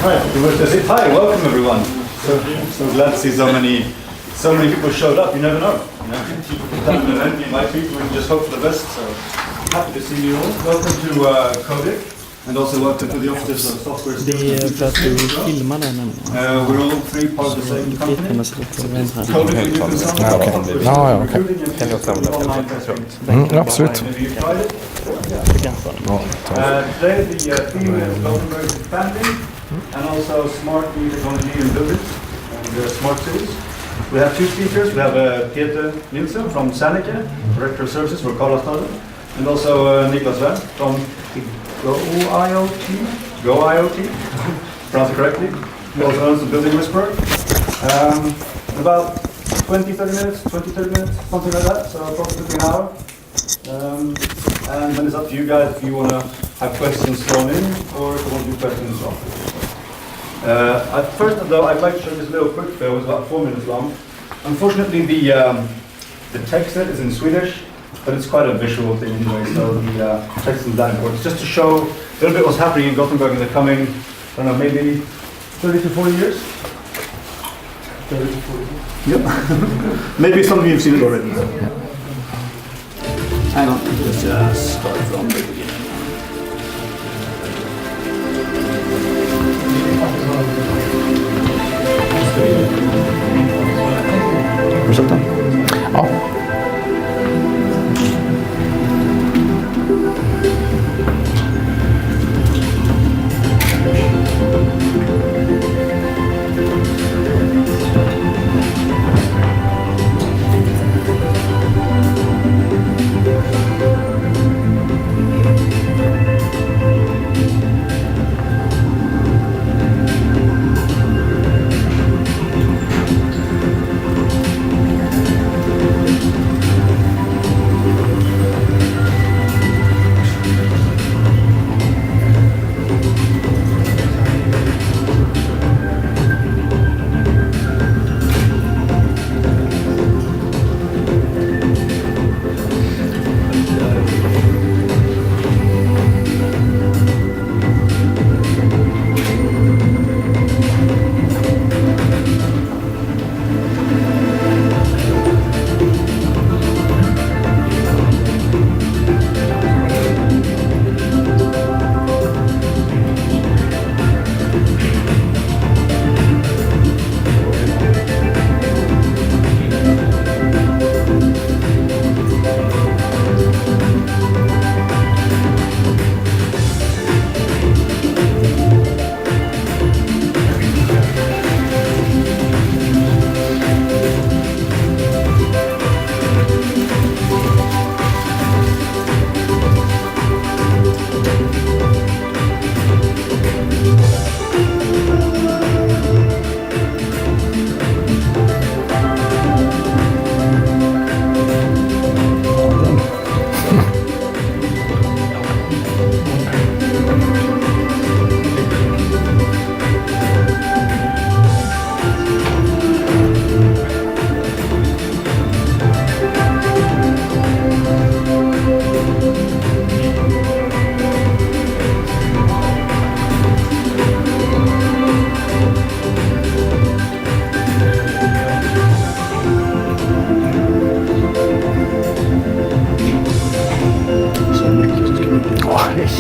Hi, hi, welcome everyone. So glad to see so many people showed up. You never know. You know, an event, you invite people and just hope for the best. So happy to see you all. Welcome to Codic, and also welcome to the office of software. Det är för att du filmar den. We're all three part of the same company. Codic, we do consulting. Ja, okej. Can you stand up? Absolut. Today the theme is Gothenburg expanding, and also smart new technology in buildings and smart cities. We have two speakers. We have Peter Nilsson from Sanneke, Director of Services for Karlstad, and also Niklas Wendt from Go IoT, pronounce it correctly. He also owns the Building Whisperer. About 20-30 minutes, something like that, so approximately an hour. And then it's up to you guys if you want to have questions thrown in or if you want to do questions afterwards. First though, I'd like to show this little quick film. It's about 4 minutes long. Unfortunately, the text is in Swedish, but it's quite a visual thing anyway, so the text is that important. Just to show a little bit what's happening in Gothenburg in the coming, I don't know, maybe 30 to 40 years? 30 to 40 years. Yep. Maybe some of you have seen it already. So. Yeah. Hang on, let's start from the beginning. Ursäkta? Ja.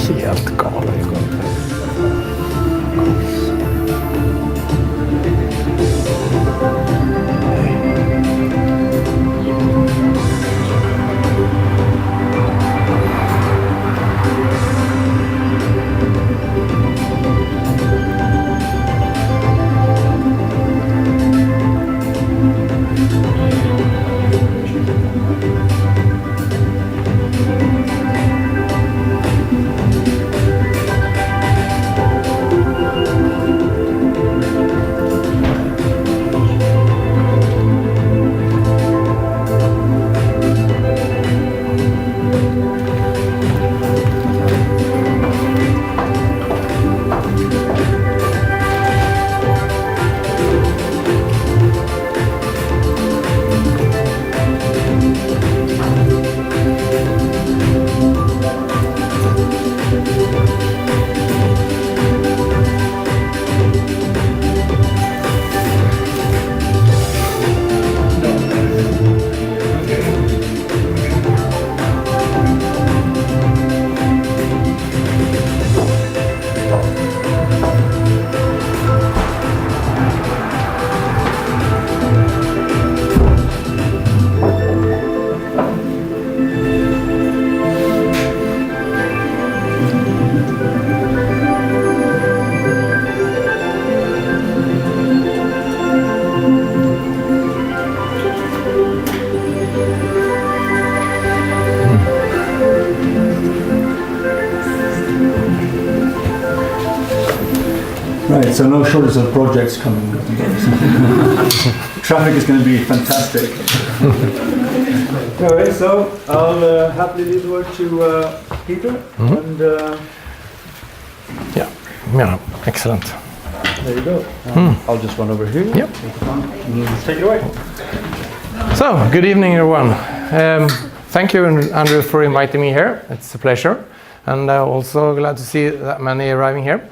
Helt galen. Right, so no shortage of projects coming. Traffic is going to be fantastic. Anyway, so I'll happily leave the word to Peter. And Yeah, excellent. there you go. I'll just run over here. Yep. Take it away. So, good evening, everyone. Thank you, Andrew, for inviting me here. It's a pleasure. And I'm also glad to see that many arriving here.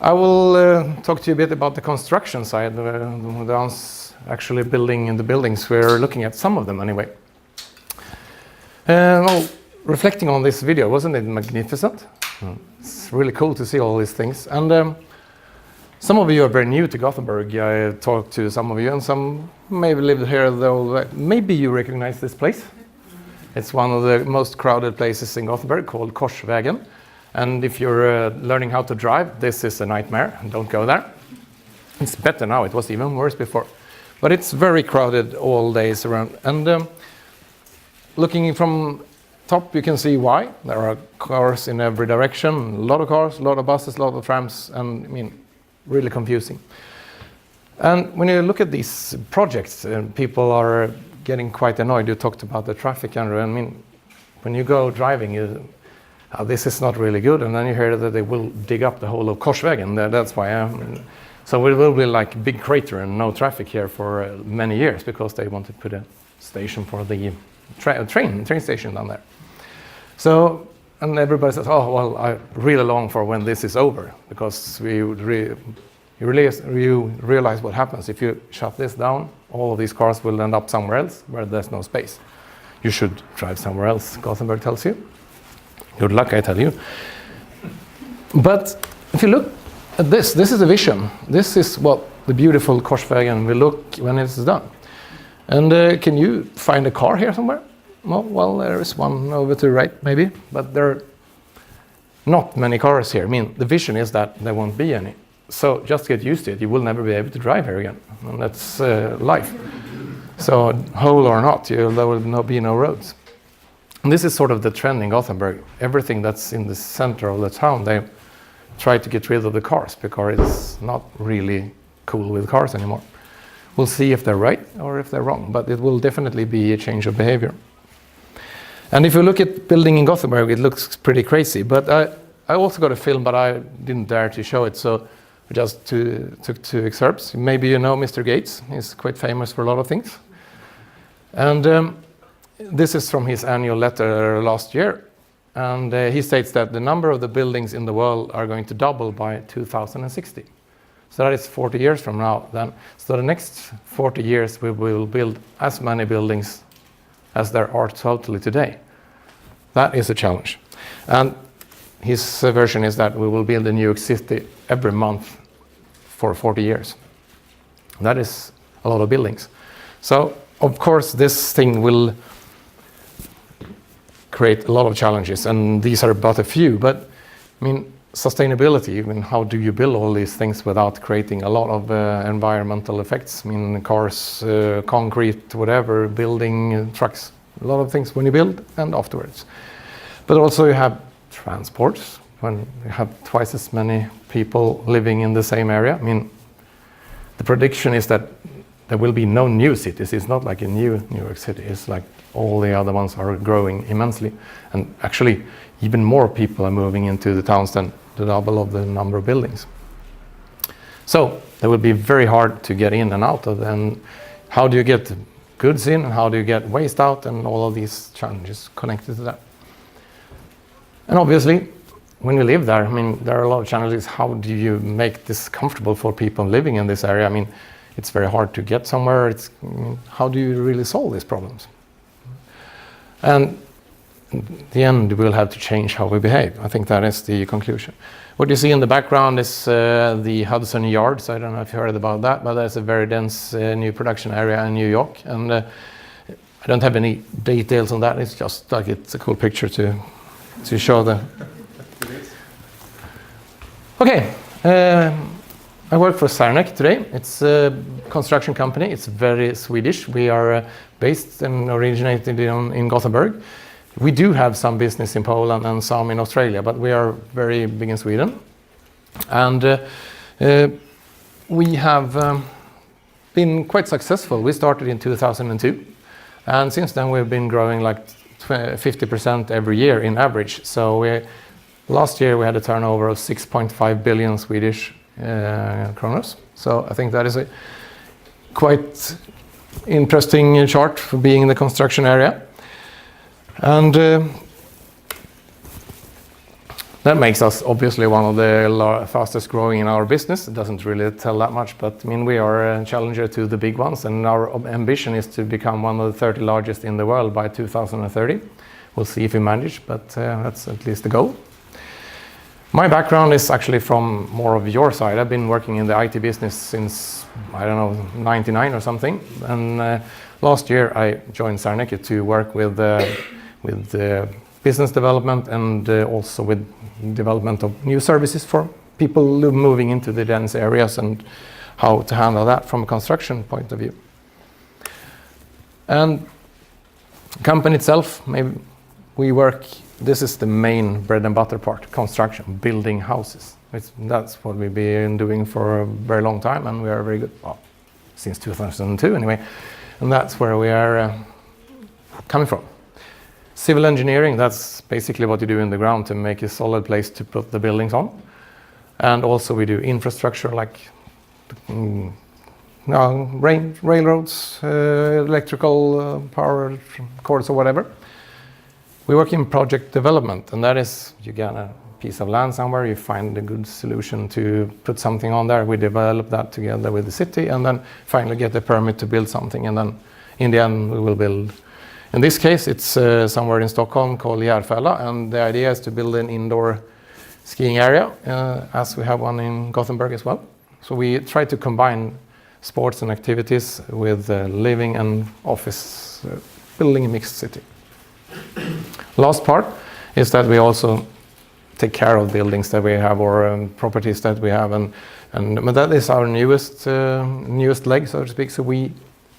I will talk to you a bit about the construction side, the ones actually building in the buildings. We're looking at some of them anyway. Well, reflecting on this video, wasn't it magnificent? It's really cool to see all these things. And some of you are very new to Gothenburg. I talked to some of you, and some maybe lived here, though. Maybe you recognize this place. It's one of the most crowded places in Gothenburg, called Korsvägen. And if you're learning how to drive, this is a nightmare. Don't go there. It's better now. It was even worse before. But it's very crowded all days around. And looking from top, you can see why. There are cars in every direction. A lot of cars, a lot of buses, a lot of trams. And I mean, really confusing. And when you look at these projects, people are getting quite annoyed. You talked about the traffic, Andrew. I mean, when you go driving, this is not really good, and then you hear that they will dig up the whole of Korsvägen. That's why. So it will be like a big crater and no traffic here for many years, because they want to put a station for the train station down there. So, and everybody says, "Oh well, I really long for when this is over, because you realize what happens if you shut this down. All of these cars will end up somewhere else where there's no space. You should drive somewhere else," Gothenburg tells you. Good luck, I tell you. But if you look at this is a vision. This is what the beautiful Korsvägen will look when it's done. And can you find a car here somewhere? Well, there is one over to the right, maybe. But there are not many cars here. I mean, the vision is that there won't be any. So just get used to it. You will never be able to drive here again. And that's life. So whole or not, there will be no roads. And this is sort of the trend in Gothenburg. Everything that's in the center of the town, they try to get rid of the cars, because it's not really cool with cars anymore. We'll see if they're right or if they're wrong, but it will definitely be a change of behavior. And if you look at building in Gothenburg, it looks pretty crazy. But I also got a film, but I didn't dare to show it, so I just took two excerpts. Maybe you know Mr. Gates. He's quite famous for a lot of things. And this is from his annual letter last year. And he states that the number of the buildings in the world are going to double by 2060. So that is 40 years from now then. So the next 40 years we will build as many buildings as there are totally today. That is a challenge. And his version is that we will build a New York City every month for 40 years. That is a lot of buildings. So of course this thing will create a lot of challenges, and these are but a few. But I mean, sustainability, I mean, how do you build all these things without creating a lot of environmental effects? I mean, cars, concrete, whatever, building, trucks, a lot of things when you build and afterwards. But also you have transports, when you have twice as many people living in the same area. I mean, the prediction is that there will be no new cities. It's not like a new New York City. It's like all the other ones are growing immensely. And actually, even more people are moving into the towns than the double of the number of buildings. So it will be very hard to get in and out of them. And how do you get goods in? And how do you get waste out? And all of these challenges connected to that. And obviously, when you live there, I mean, there are a lot of challenges. How do you make this comfortable for people living in this area? I mean, it's very hard to get somewhere. How do you really solve these problems? And in the end, we'll have to change how we behave. I think that is the conclusion. What you see in the background is the Hudson Yards. I don't know if you heard about that, but that's a very dense new production area in New York. And I don't have any details on that. It's just like it's a cool picture to show the. Okay. I work for Sarnek today. It's a construction company. It's very Swedish. We are based and originated in Gothenburg. We do have some business in Poland and some in Australia, but we are very big in Sweden. And We have been quite successful. We started in 2002, and since then we've been growing like 50% every year in average. So last year we had a turnover of 6.5 billion Swedish kronors. So I think that is a quite interesting chart for being in the construction area. And that makes us obviously one of the fastest growing in our business. It doesn't really tell that much, but I mean, we are a challenger to the big ones, and our ambition is to become one of the 30 largest in the world by 2030. We'll see if we manage, but that's at least the goal. My background is actually from more of your side. I've been working in the IT business since, I don't know, 99 or something. And last year I joined Serneke to work with business development and also with development of new services for people moving into the dense areas and how to handle that from a construction point of view. And company itself, maybe we work, this is the main bread and butter part, construction, building houses. That's what we've been doing for a very long time, and we are very good, well, since 2002 anyway, and that's where we are coming from. Civil engineering, that's basically what you do in the ground to make a solid place to put the buildings on. And also we do infrastructure like railroads, electrical power cords or whatever. We work in project development, and that is you get a piece of land somewhere, you find a good solution to put something on there. We develop that together with the city and then finally get the permit to build something, and then in the end we will build. In this case, it's somewhere in Stockholm called Järfälla, and the idea is to build an indoor skiing area, as we have one in Gothenburg as well. So we try to combine sports and activities with living and office, building a mixed city. Last part is that we also take care of buildings that we have or properties that we have, but that is our newest leg, so to speak. So we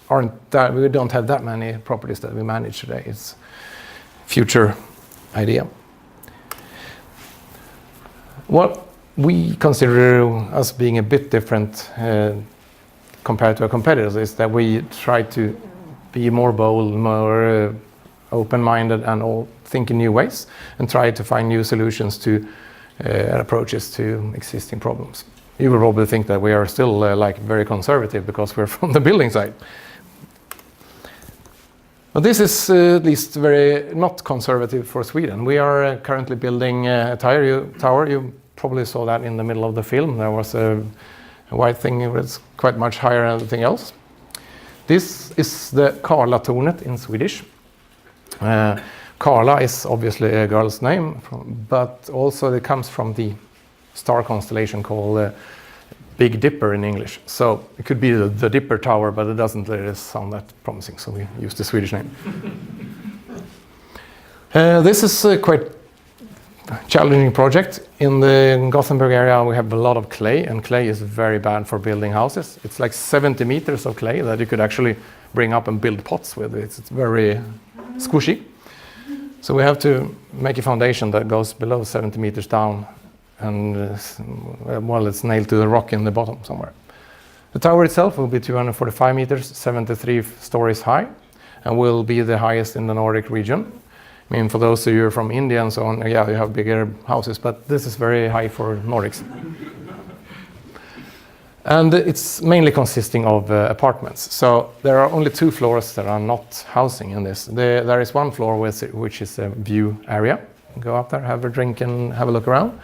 don't have that many properties that we manage today. It's future idea. What we consider as being a bit different compared to our competitors is that we try to be more bold, more open-minded, and all think in new ways and try to find new solutions to approaches to existing problems. You will probably think that we are still like very conservative because we're from the building side. But this is at least very not conservative for Sweden. We are currently building a tower. You probably saw that in the middle of the film. There was a white thing. It was quite much higher than everything else. This is the Karlatornet in Swedish. Karla is obviously a girl's name, but also it comes from the star constellation called Big Dipper in English. So it could be the Dipper Tower, but it doesn't really sound that promising, so we use the Swedish name. This is a quite challenging project. In the Gothenburg area we have a lot of clay, and clay is very bad for building houses. It's like 70 meters of clay that you could actually bring up and build pots with. It's very squishy. So we have to make a foundation that goes below 70 meters down, and well, it's nailed to the rock in the bottom somewhere. The tower itself will be 245 meters, 73 stories high, and will be the highest in the Nordic region. I mean, for those of you from India and so on, yeah, you have bigger houses, but this is very high for Nordics. And it's mainly consisting of apartments. So there are only 2 floors that are not housing in this. There is 1 floor which is a view area. Go up there, have a drink and have a look around.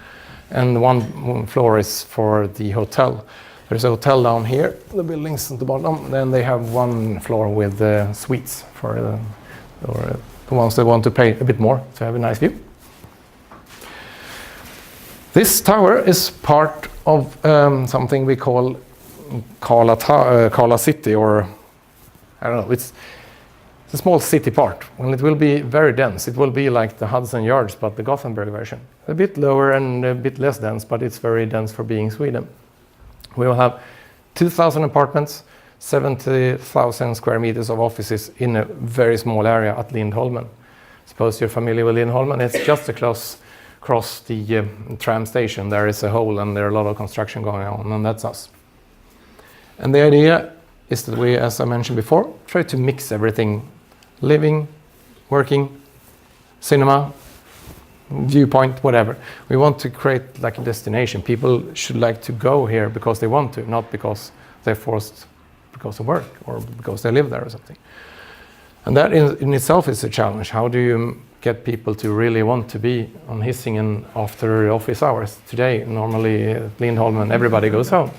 And 1 floor is for the hotel. There's a hotel down here, the buildings at the bottom. Then they have 1 floor with suites for the ones that want to pay a bit more to have a nice view. This tower is part of something we call Karla City, or I don't know, it's a small city part. And it will be very dense. It will be like the Hudson Yards, but the Gothenburg version. A bit lower and a bit less dense, but it's very dense for being Sweden. We will have 2,000 apartments, 70,000 square meters of offices in a very small area at Lindholmen. Suppose you're familiar with Lindholmen. It's just across across the tram station there is a hole and there are a lot of construction going on, and that's us. And the idea is that we, as I mentioned before, try to mix everything: living, working, cinema, viewpoint, whatever. We want to create like a destination. People should like to go here because they want to, not because they're forced because of work or because they live there or something. And that in itself is a challenge. How do you get people to really want to be on Hisingen after office hours? Today, normally Lindholmen, everybody goes home.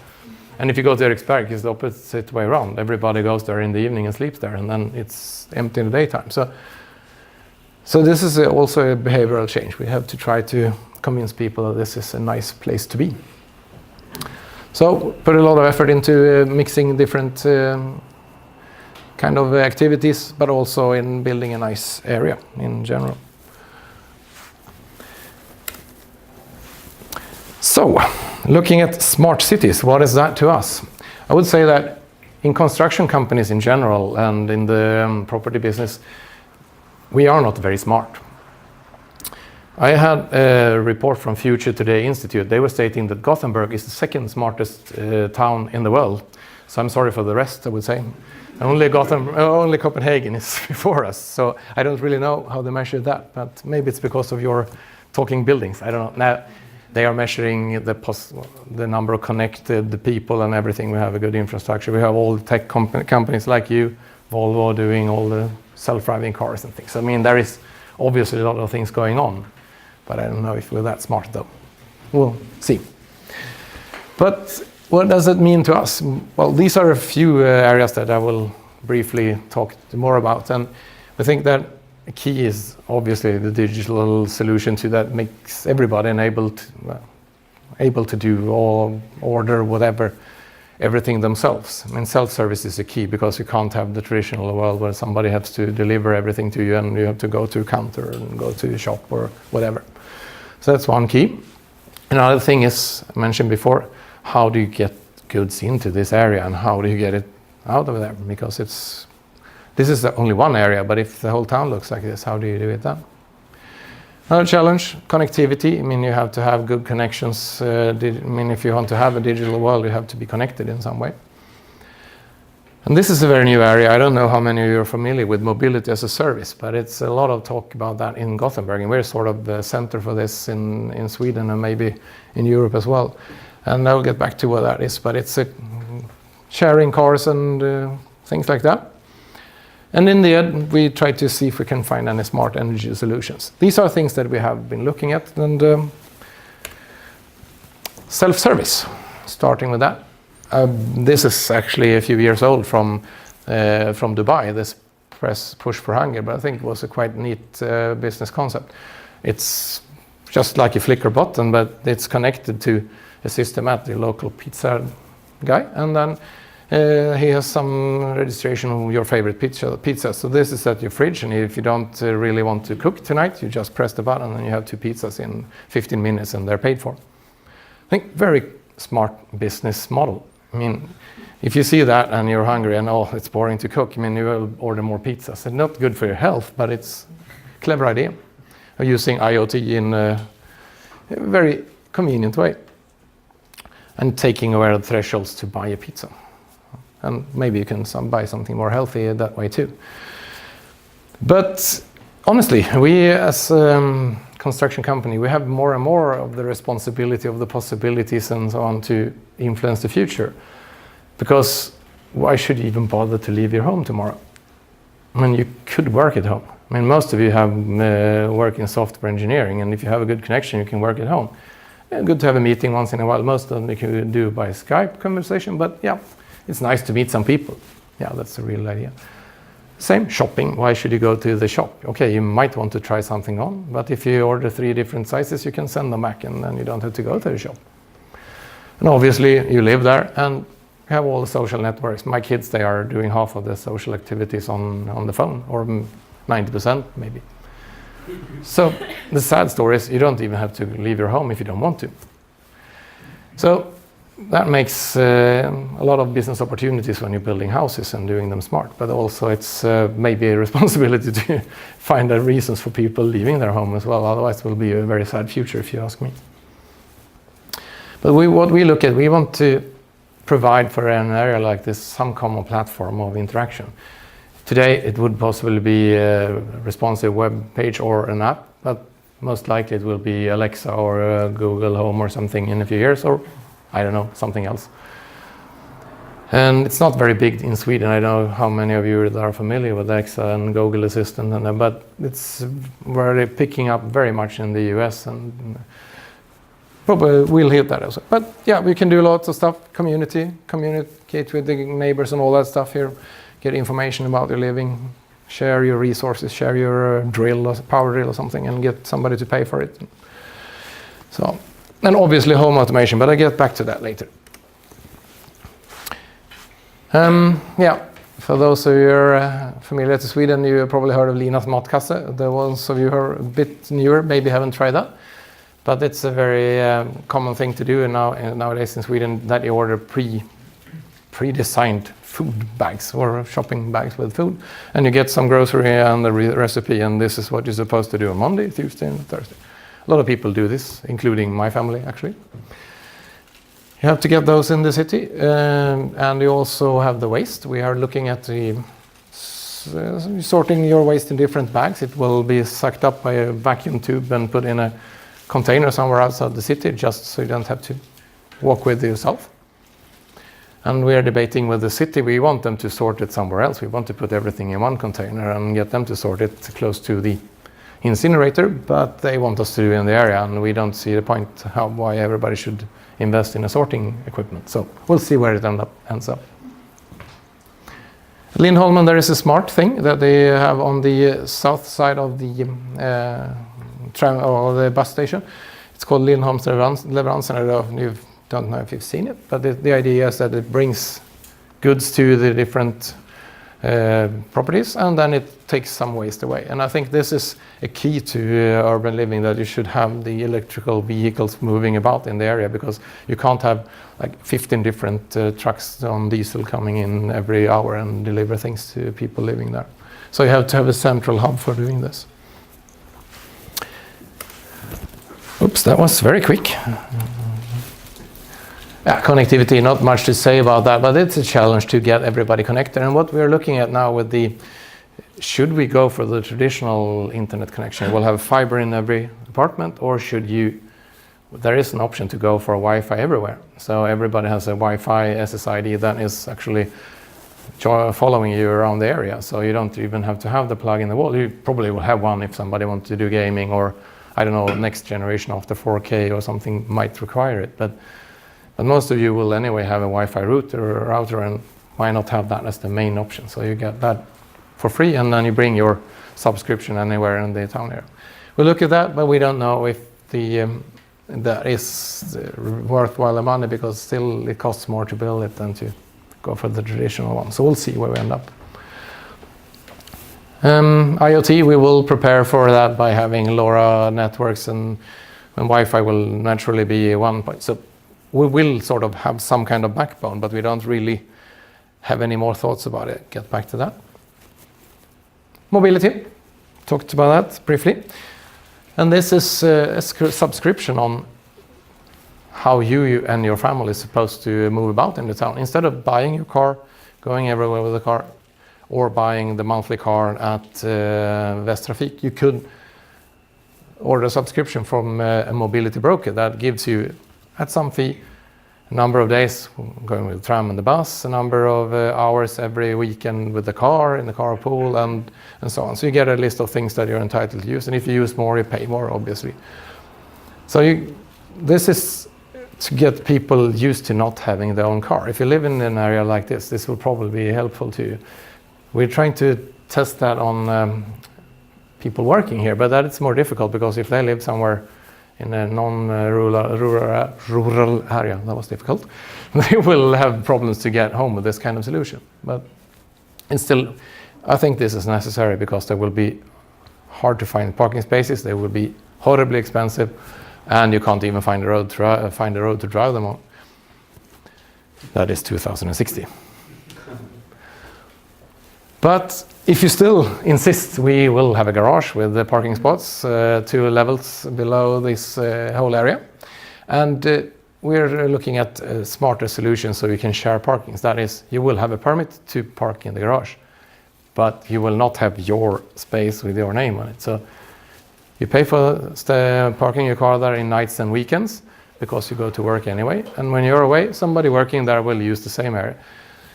And if you go to Eriksberg, it's the opposite way around. Everybody goes there in the evening and sleeps there, and then it's empty in the daytime. So this is also a behavioral change. We have to try to convince people that this is a nice place to be. So put a lot of effort into mixing different kind of activities, but also in building a nice area in general. So, looking at smart cities, what is that to us? I would say that in construction companies in general and in the property business, we are not very smart. I had a report from Future Today Institute. They were stating that Gothenburg is the second smartest town in the world. So I'm sorry for the rest, I would say. Only Copenhagen is before us. So I don't really know how they measure that, but maybe it's because of your talking buildings. I don't know. Now, they are measuring the number of connected people and everything. We have a good infrastructure. We have all tech companies like you, Volvo, doing all the self-driving cars and things. I mean, there is obviously a lot of things going on, but I don't know if we're that smart though. We'll see. But what does it mean to us? Well, these are a few areas that I will briefly talk more about. And I think that the key is obviously the digital solution to that makes everybody able to do or order whatever, everything themselves. I mean, self-service is the key because you can't have the traditional world where somebody has to deliver everything to you and you have to go to a counter and go to a shop or whatever. So that's one key. Another thing is, I mentioned before, how do you get goods into this area and how do you get it out of there? Because this is only one area, but if the whole town looks like this, how do you do it then? Another challenge, connectivity. I mean, you have to have good connections. I mean, if you want to have a digital world, you have to be connected in some way. And this is a very new area. I don't know how many of you are familiar with mobility as a service, but it's a lot of talk about that in Gothenburg. And we're sort of the center for this in Sweden and maybe in Europe as well. And I'll get back to what that is, but it's sharing cars and things like that. And in the end, we try to see if we can find any smart energy solutions. These are things that we have been looking at. And self-service, starting with that. This is actually a few years old from Dubai, this press push for hunger, but I think it was a quite neat business concept. It's just like a flicker button, but it's connected to a system at the local pizza guy, and then he has some registration of your favorite pizza. So this is at your fridge, and if you don't really want to cook tonight, you just press the button and you have 2 pizzas in 15 minutes and they're paid for. I think very smart business model. I mean, if you see that and you're hungry and it's boring to cook, I mean, you will order more pizzas. It's not good for your health, but it's a clever idea of using IoT in a very convenient way and taking away the thresholds to buy a pizza. And maybe you can buy something more healthy that way too. But honestly, we as a construction company, we have more and more of the responsibility of the possibilities and so on to influence the future. Because why should you even bother to leave your home tomorrow? I mean, you could work at home. I mean, most of you have work in software engineering, and if you have a good connection, you can work at home. Good to have a meeting once in a while. Most of them you can do by Skype conversation, but yeah, it's nice to meet some people. Yeah, that's the real idea. Same, shopping. Why should you go to the shop? Okay, you might want to try something on, but if you order 3 different sizes, you can send them back and then you don't have to go to the shop. And obviously, you live there and have all the social networks. My kids, they are doing half of the social activities on the phone, or 90% maybe. So the sad story is you don't even have to leave your home if you don't want to. So that makes a lot of business opportunities when you're building houses and doing them smart, but also it's maybe a responsibility to find the reasons for people leaving their home as well. Otherwise it will be a very sad future, if you ask me. But what we look at, we want to provide for an area like this some common platform of interaction. Today it would possibly be a responsive web page or an app, but most likely it will be Alexa or Google Home or something in a few years, or I don't know, something else. And it's not very big in Sweden. I don't know how many of you that are familiar with Alexa and Google Assistant, but it's really picking up very much in the US, and probably we'll hit that also. But yeah, we can do lots of stuff, communicate with the neighbors and all that stuff here, get information about your living, share your resources, share your drill or power drill or something, and get somebody to pay for it. So, and obviously home automation, but I'll get back to that later. Yeah, for those of you who are familiar to Sweden, you have probably heard of Linas Matkasse. The ones of you who are a bit newer maybe haven't tried that. But it's a very common thing to do nowadays in Sweden, that you order pre-designed food bags or shopping bags with food, and you get some grocery and the recipe, and this is what you're supposed to do on Monday, Tuesday, and Thursday. A lot of people do this, including my family, actually. You have to get those in the city, and you also have the waste. We are looking at the sorting your waste in different bags. It will be sucked up by a vacuum tube and put in a container somewhere outside the city, just so you don't have to walk with it yourself. And we are debating with the city. We want them to sort it somewhere else. We want to put everything in one container and get them to sort it close to the incinerator, but they want us to do it in the area, and we don't see the point why everybody should invest in a sorting equipment. So we'll see where it ends up. Lindholmen, there is a smart thing that they have on the south side of the tram or the bus station. It's called Lindholms Leveransen. I don't know if you've seen it, but the idea is that it brings goods to the different properties, and then it takes some waste away. And I think this is a key to urban living, that you should have the electrical vehicles moving about in the area, because you can't have like 15 different trucks on diesel coming in every hour and deliver things to people living there. So you have to have a central hub for doing this. Oops, that was very quick. Yeah, connectivity, not much to say about that, but it's a challenge to get everybody connected. And what we're looking at now with should we go for the traditional internet connection? We'll have fiber in every apartment, or there is an option to go for Wi-Fi everywhere. So everybody has a Wi-Fi SSID that is actually following you around the area. So you don't even have to have the plug in the wall. You probably will have one if somebody wants to do gaming, or I don't know, next generation after 4K or something might require it. But most of you will anyway have a Wi-Fi router, and why not have that as the main option? So you get that for free, and then you bring your subscription anywhere in the town area. We look at that, but we don't know if that is worthwhile money, because still it costs more to build it than to go for the traditional one. So we'll see where we end up. IoT, we will prepare for that by having LoRa networks, and Wi-Fi will naturally be one point. So we will sort of have some kind of backbone, but we don't really have any more thoughts about it. Get back to that. Mobility, talked about that briefly. And this is a subscription on how you and your family is supposed to move about in the town. Instead of buying your car, going everywhere with the car, or buying the monthly car at Västtrafik, you could order a subscription from a mobility broker that gives you, at some fee, a number of days going with the tram and the bus, a number of hours every weekend with the car, in the carpool, and so on. So you get a list of things that you're entitled to use, and if you use more, you pay more, obviously. So this is to get people used to not having their own car. If you live in an area like this will probably be helpful to you. We're trying to test that on people working here, but that it's more difficult, because if they live somewhere in a rural area, that was difficult, they will have problems to get home with this kind of solution. But it's still, I think this is necessary, because there will be hard to find parking spaces, they will be horribly expensive, and you can't even find a road to drive them on. That is 2060. But if you still insist, we will have a garage with the parking spots 2 levels below this whole area. And we're looking at smarter solutions so you can share parkings. That is, you will have a permit to park in the garage, but you will not have your space with your name on it. So you pay for parking your car there in nights and weekends because you go to work anyway. And when you're away, somebody working there will use the same area,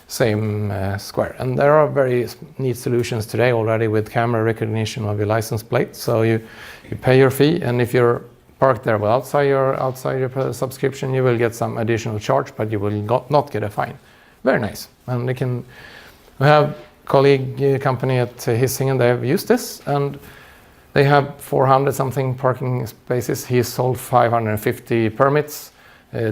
same square. And there are very neat solutions today already with camera recognition of your license plate. So you pay your fee, and if you're parked there outside your subscription, you will get some additional charge, but you will not get a fine. Very nice. And we have colleague company at Hisingen, they have used this, and they have 400 something parking spaces. He sold 550 permits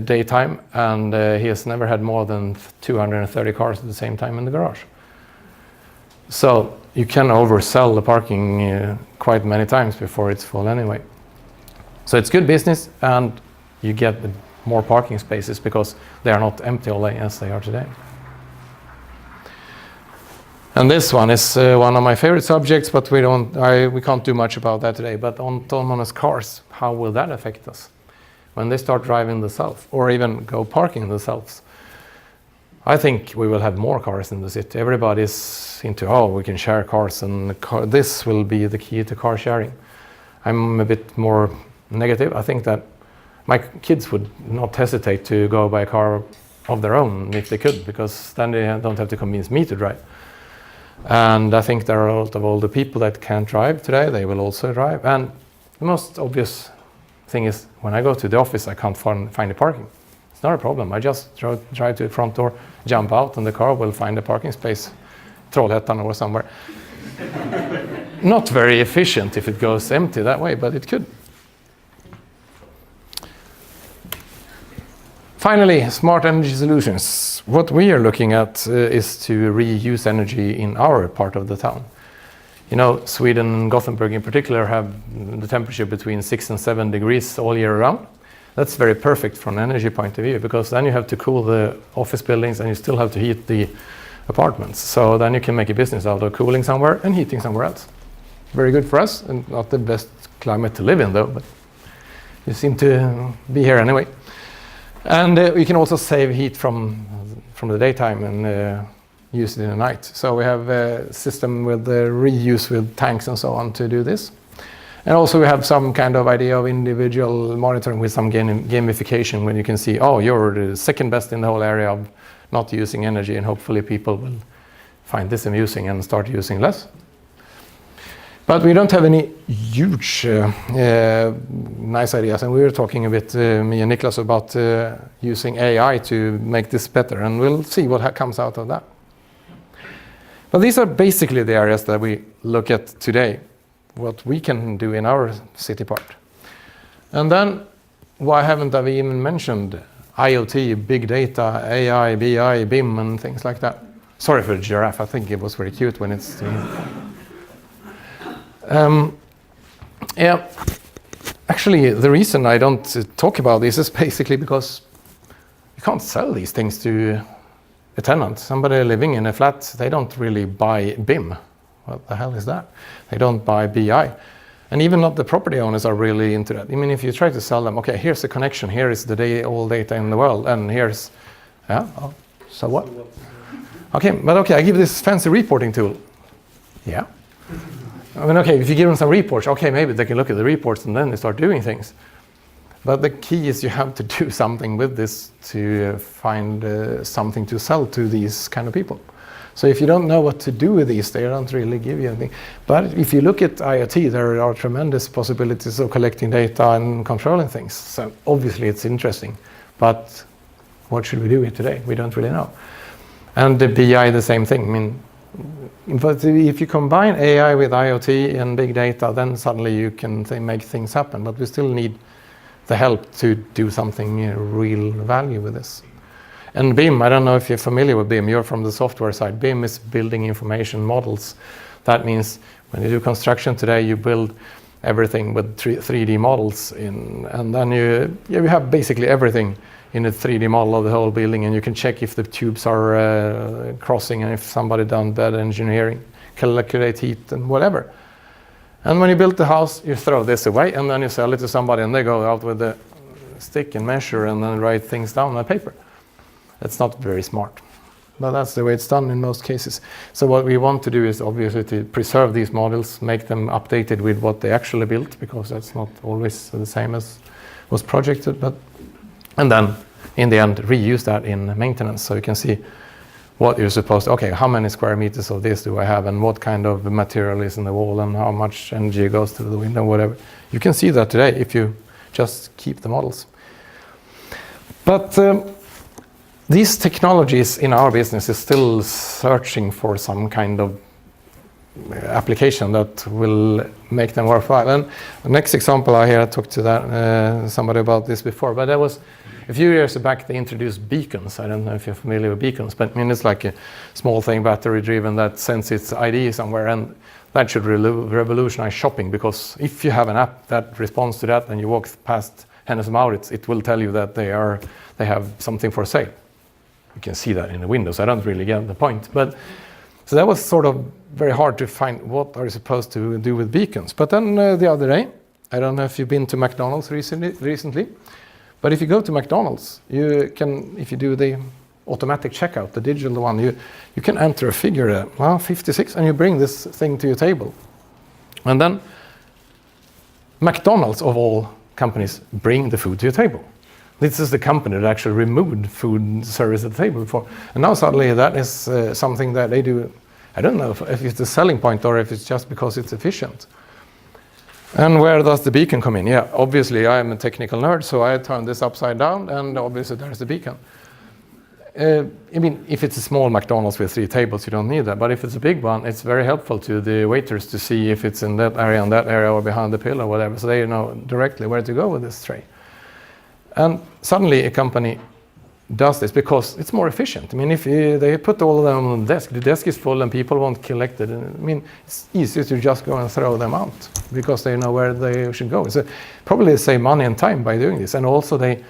daytime, and he has never had more than 230 cars at the same time in the garage. So you can oversell the parking quite many times before it's full anyway. So it's good business, and you get more parking spaces because they are not empty all day as they are today. And this one is one of my favorite subjects, but we can't do much about that today. But autonomous cars, how will that affect us when they start driving themselves, or even go parking themselves? I think we will have more cars in the city. Everybody's into, we can share cars, and this will be the key to car sharing. I'm a bit more negative. I think that my kids would not hesitate to go buy a car of their own if they could, because then they don't have to convince me to drive. And I think there are a lot of older people that can't drive today. They will also drive. And the most obvious thing is, when I go to the office, I can't find a parking. It's not a problem. I just drive to the front door, jump out, and the car will find a parking space, Trollhättan or somewhere. Not very efficient if it goes empty that way, but it could. Finally, smart energy solutions. What we are looking at is to reuse energy in our part of the town. You know, Sweden and Gothenburg in particular have the temperature between 6 and 7 degrees all year round. That's very perfect from an energy point of view, because then you have to cool the office buildings and you still have to heat the apartments. So then you can make a business out of cooling somewhere and heating somewhere else. Very good for us, and not the best climate to live in though, but you seem to be here anyway. And we can also save heat from the daytime and use it in the night. So we have a system with reuse with tanks and so on to do this. And also we have some kind of idea of individual monitoring with some gamification, when you can see, you're the second best in the whole area of not using energy, and hopefully people will find this amusing and start using less. But we don't have any huge nice ideas, and we were talking a bit, me and Niklas, about using AI to make this better, and we'll see what comes out of that. But these are basically the areas that we look at today, what we can do in our city part. And then, why haven't I even mentioned IoT, big data, AI, BI, BIM, and things like that? Sorry for the giraffe, I think it was very cute when it's... Actually, the reason I don't talk about this is basically because you can't sell these things to a tenant. Somebody living in a flat, they don't really buy BIM. What the hell is that? They don't buy BI. And even not the property owners are really into that. I mean, if you try to sell them, okay, here's the connection, here is the all data in the world, and here's, so what? Okay, I give this fancy reporting tool. Yeah. I mean, okay, if you give them some reports, okay, maybe they can look at the reports and then they start doing things. But the key is you have to do something with this to find something to sell to these kind of people. So if you don't know what to do with these, they don't really give you anything. But if you look at IoT, there are tremendous possibilities of collecting data and controlling things. So obviously it's interesting, but what should we do with today? We don't really know. And the BI, the same thing. I mean, but if you combine AI with IoT and big data, then suddenly you can make things happen. But we still need the help to do something real value with this. And BIM, I don't know if you're familiar with BIM. You're from the software side. BIM is building information models. That means when you do construction today, you build everything with 3D models in, and then you have basically everything in a 3D model of the whole building, and you can check if the tubes are crossing and if somebody done bad engineering, calculate heat and whatever. And when you build the house, you throw this away and then you sell it to somebody and they go out with the stick and measure and then write things down on paper. That's not very smart, but that's the way it's done in most cases. So what we want to do is obviously to preserve these models, make them updated with what they actually built, because that's not always the same as was projected, and then in the end reuse that in maintenance, so you can see what you're supposed to, okay, how many square meters of this do I have, and what kind of material is in the wall, and how much energy goes to the window, whatever. You can see that today if you just keep the models. But these technologies in our business is still searching for some kind of application that will make them worthwhile. And the next example I talked to that somebody about this before, but that was a few years back. They introduced beacons. I don't know if you're familiar with beacons, but I mean it's like a small thing, battery driven, that sends its ID somewhere, and that should revolutionize shopping, because if you have an app that responds to that and you walk past Hennes & Mauritz, it will tell you that they have something for sale. You can see that in the windows. I don't really get the point, but so that was sort of very hard to find what are you supposed to do with beacons. But then the other day, I don't know if you've been to McDonald's recently, but if you go to McDonald's, you can, if you do the automatic checkout, the digital one, you can enter a figure, 56, and you bring this thing to your table. And then McDonald's, of all companies, bring the food to your table. This is the company that actually removed food service at the table before. And now suddenly that is something that they do. I don't know if it's the selling point or if it's just because it's efficient. And where does the beacon come in? Yeah, obviously I am a technical nerd, so I turn this upside down and obviously there's the beacon. I mean, if it's a small McDonald's with 3 tables, you don't need that. But if it's a big one, it's very helpful to the waiters to see if it's in that area or behind the pillar or whatever, so they know directly where to go with this tray. And suddenly a company does this because it's more efficient. I mean, if they put all of them on the desk is full and people won't collect it. I mean, it's easier to just go and throw them out because they know where they should go. So probably they save money and time by doing this. And also they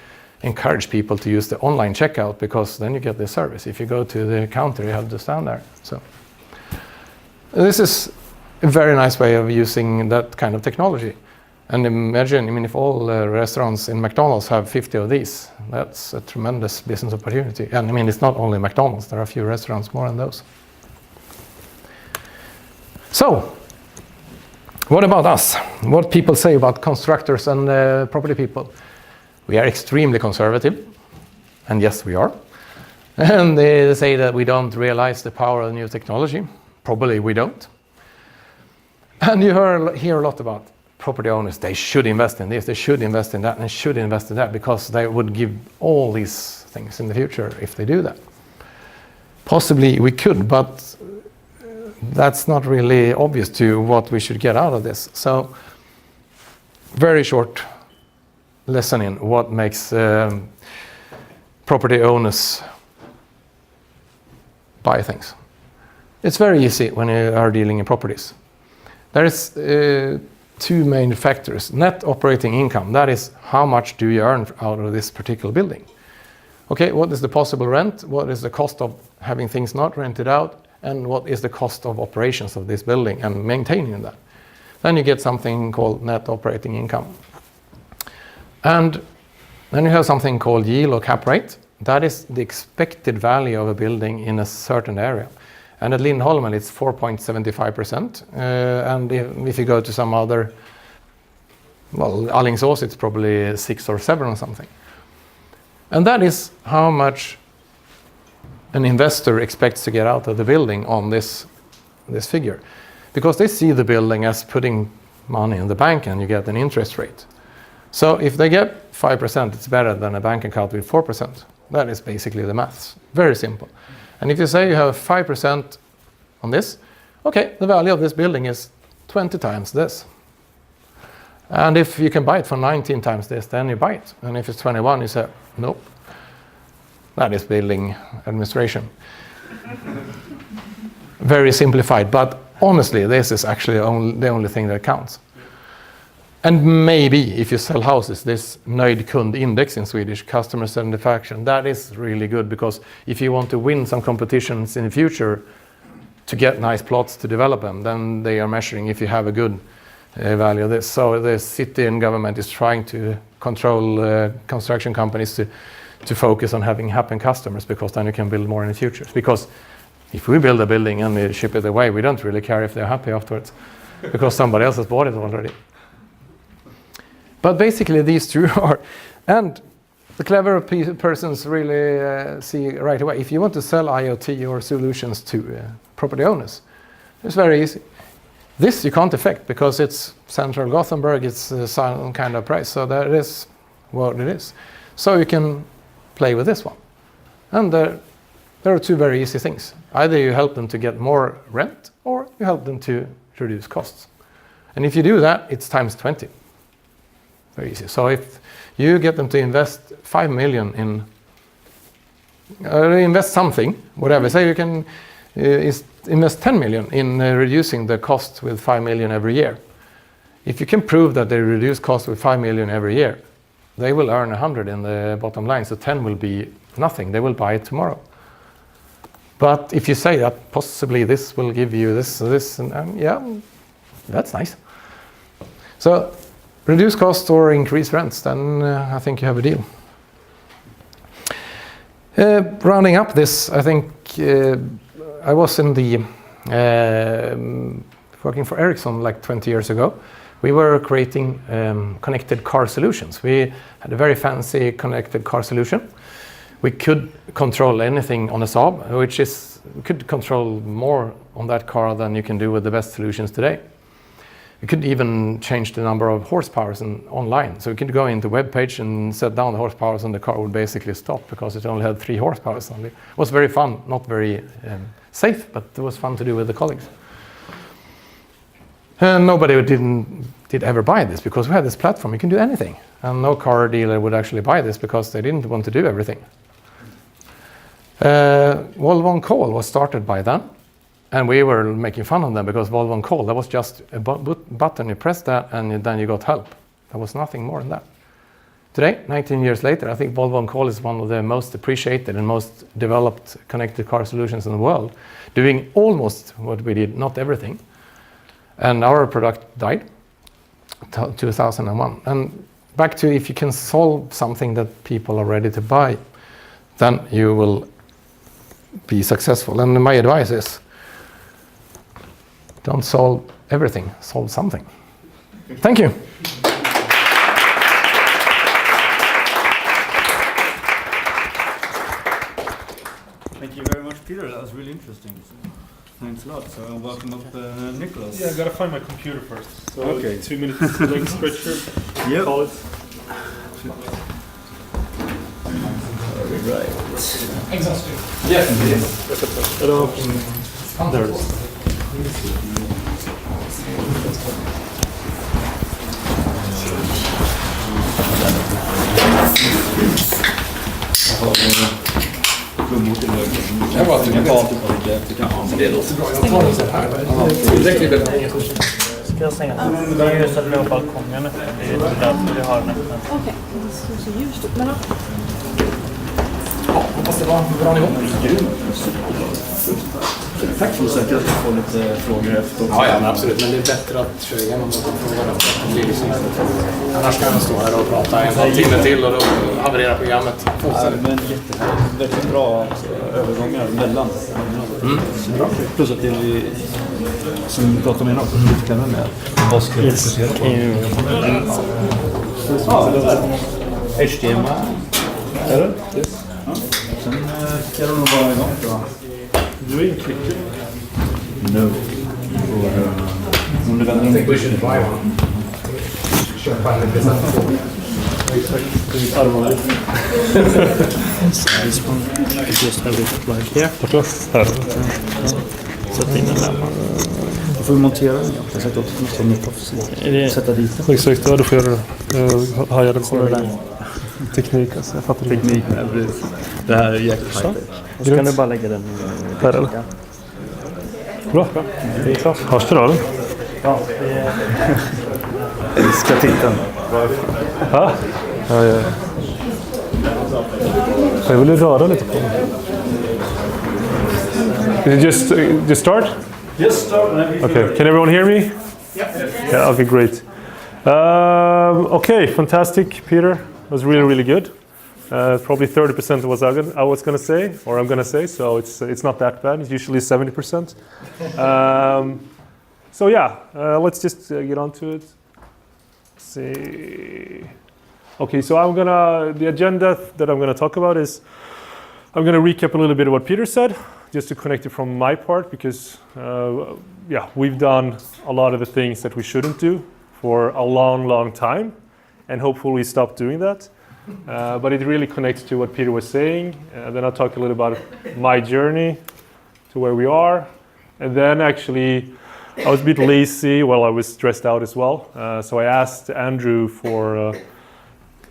encourage people to use the online checkout, because then you get the service. If you go to the counter, you have to stand there. So this is a very nice way of using that kind of technology. And imagine, I mean, if all restaurants in McDonald's have 50 of these, that's a tremendous business opportunity. And I mean, it's not only McDonald's, there are a few restaurants more than those. So, what about us? What people say about constructors and property people? We are extremely conservative, and yes, we are. And they say that we don't realize the power of new technology. Probably we don't. And you hear a lot about property owners, they should invest in this, they should invest in that, and they should invest in that, because they would give all these things in the future if they do that. Possibly we could, but that's not really obvious to what we should get out of this. So, very short lesson in what makes property owners buy things. It's very easy when you are dealing in properties. There is 2 main factors. Net operating income, that is how much do you earn out of this particular building. Okay, what is the possible rent? What is the cost of having things not rented out? And what is the cost of operations of this building and maintaining that? Then you get something called net operating income. And then you have something called yield or cap rate. That is the expected value of a building in a certain area. And at Lindholmen, it's 4.75%. And if you go to some other, well, Alingsås, it's probably 6 or 7 or something. And that is how much an investor expects to get out of the building on this figure. Because they see the building as putting money in the bank and you get an interest rate. So if they get 5%, it's better than a bank account with 4%. That is basically the maths. Very simple. And if you say you have 5% on this, okay, the value of this building is 20 times this. And if you can buy it for 19 times this, then you buy it. And if it's 21, you say, nope. That is building administration. Very simplified, but honestly, this is actually the only thing that counts. And maybe if you sell houses, this nöjd kund index in Swedish, customer satisfaction, that is really good, because if you want to win some competitions in the future to get nice plots to develop them, then they are measuring if you have a good value of this. So the city and government is trying to control construction companies to focus on having happy customers, because then you can build more in the future. Because if we build a building and we ship it away, we don't really care if they're happy afterwards, because somebody else has bought it already. But basically these two are, and the clever persons really see right away. If you want to sell IoT or solutions to property owners, it's very easy. This you can't affect because it's central Gothenburg, it's some kind of price, so that is what it is. So you can play with this one. And there are two very easy things. Either you help them to get more rent, or you help them to reduce costs. And if you do that, it's times 20. Very easy. So if you get them to invest 5 million in, invest something, whatever, say you can invest 10 million in reducing the cost with 5 million every year. If you can prove that they reduce cost with 5 million every year, they will earn 100 in the bottom line, so 10 will be nothing. They will buy it tomorrow. But if you say that possibly this will give you this, and yeah, that's nice. So reduce cost or increase rents, then I think you have a deal. Rounding up this, I think I was in the working for Ericsson like 20 years ago. We were creating connected car solutions. We had a very fancy connected car solution. We could control anything on a Saab, which is, we could control more on that car than you can do with the best solutions today. We could even change the number of horsepowers online. So we could go into the web page and set down the horsepowers, and the car would basically stop because it only had 3 horsepowers only. It was very fun, not very safe, but it was fun to do with the colleagues. And nobody did ever buy this because we had this platform. You can do anything. And no car dealer would actually buy this because they didn't want to do everything. Volvo On Call was started by them. And we were making fun of them because Volvo On Call, that was just a button, you press that and then you got help. There was nothing more than that. Today, 19 years later, I think Volvo On Call is one of the most appreciated and most developed connected car solutions in the world, doing almost what we did, not everything. And our product died, 2001. And back to, if you can solve something that people are ready to buy, then you will be successful. And my advice is, don't solve everything, solve something. Thank you. Thank you very much, Peter. That was really interesting. Thanks a lot. So I'll welcome up Nicholas. Yeah, I gotta find my computer first. So okay. 2 minutes leg stretcher. Yep. Call it. Right. Exhaustive. Yes. Hello. Others. Det var typ det låter bra. Jag tar den så här. Ska jag stänga den? Det är just att vi har balkongen öppen. Det är ju därför vi har den öppen. Okej, det ser så ljust ut. Men Ja, hoppas det var en bra nivå. Tack för säkert att få lite frågor efter. Ja, men absolut. Men det är bättre att köra igenom de frågorna. Annars kan jag stå här och prata en timme till och då havererar programmet. Ja, men väldigt bra övergångar mellan. Bra. Plus att det vi som pratar om innan också kan med vad ska vi fokusera på. HDMI. Eller? Ja. Sen kan du nog bara igång då. Du är ingen klicker. No. Om du vänder I think we should buy one. Köpa en present. Exakt. Allvarligt. This one, you just have it like here. Här. Sätt in den där. Du får montera den. Jag sätter upp den som proffs. Sätta dit den. Exakt, ja, du får göra det. Jag hajade på det. Teknik, alltså. Jag fattar inte. Teknik, det här är jäkligt tajt. Och så kan du bara lägga den här eller? Bra. Det är klart. Hörs det då eller? Ja, det är... Älskar titeln. Ja, ja. Jag vill röra lite på den. Just start? Just start and then Okay, can everyone hear me? Yeah, okay, great. Okay, fantastic, Peter. It was really, really good. Probably 30% of what I was going to say, or I'm going to say, so it's not that bad. It's usually 70%. So yeah, let's just get on to it. Let's see. Okay, so the agenda that I'm going to talk about is, I'm going to recap a little bit of what Peter said, just to connect it from my part, because yeah, we've done a lot of the things that we shouldn't do for a long, long time, and hopefully stop doing that. But it really connects to what Peter was saying. Then I'll talk a little about my journey to where we are. And then actually, I was a bit lazy while I was stressed out as well. So I asked Andrew for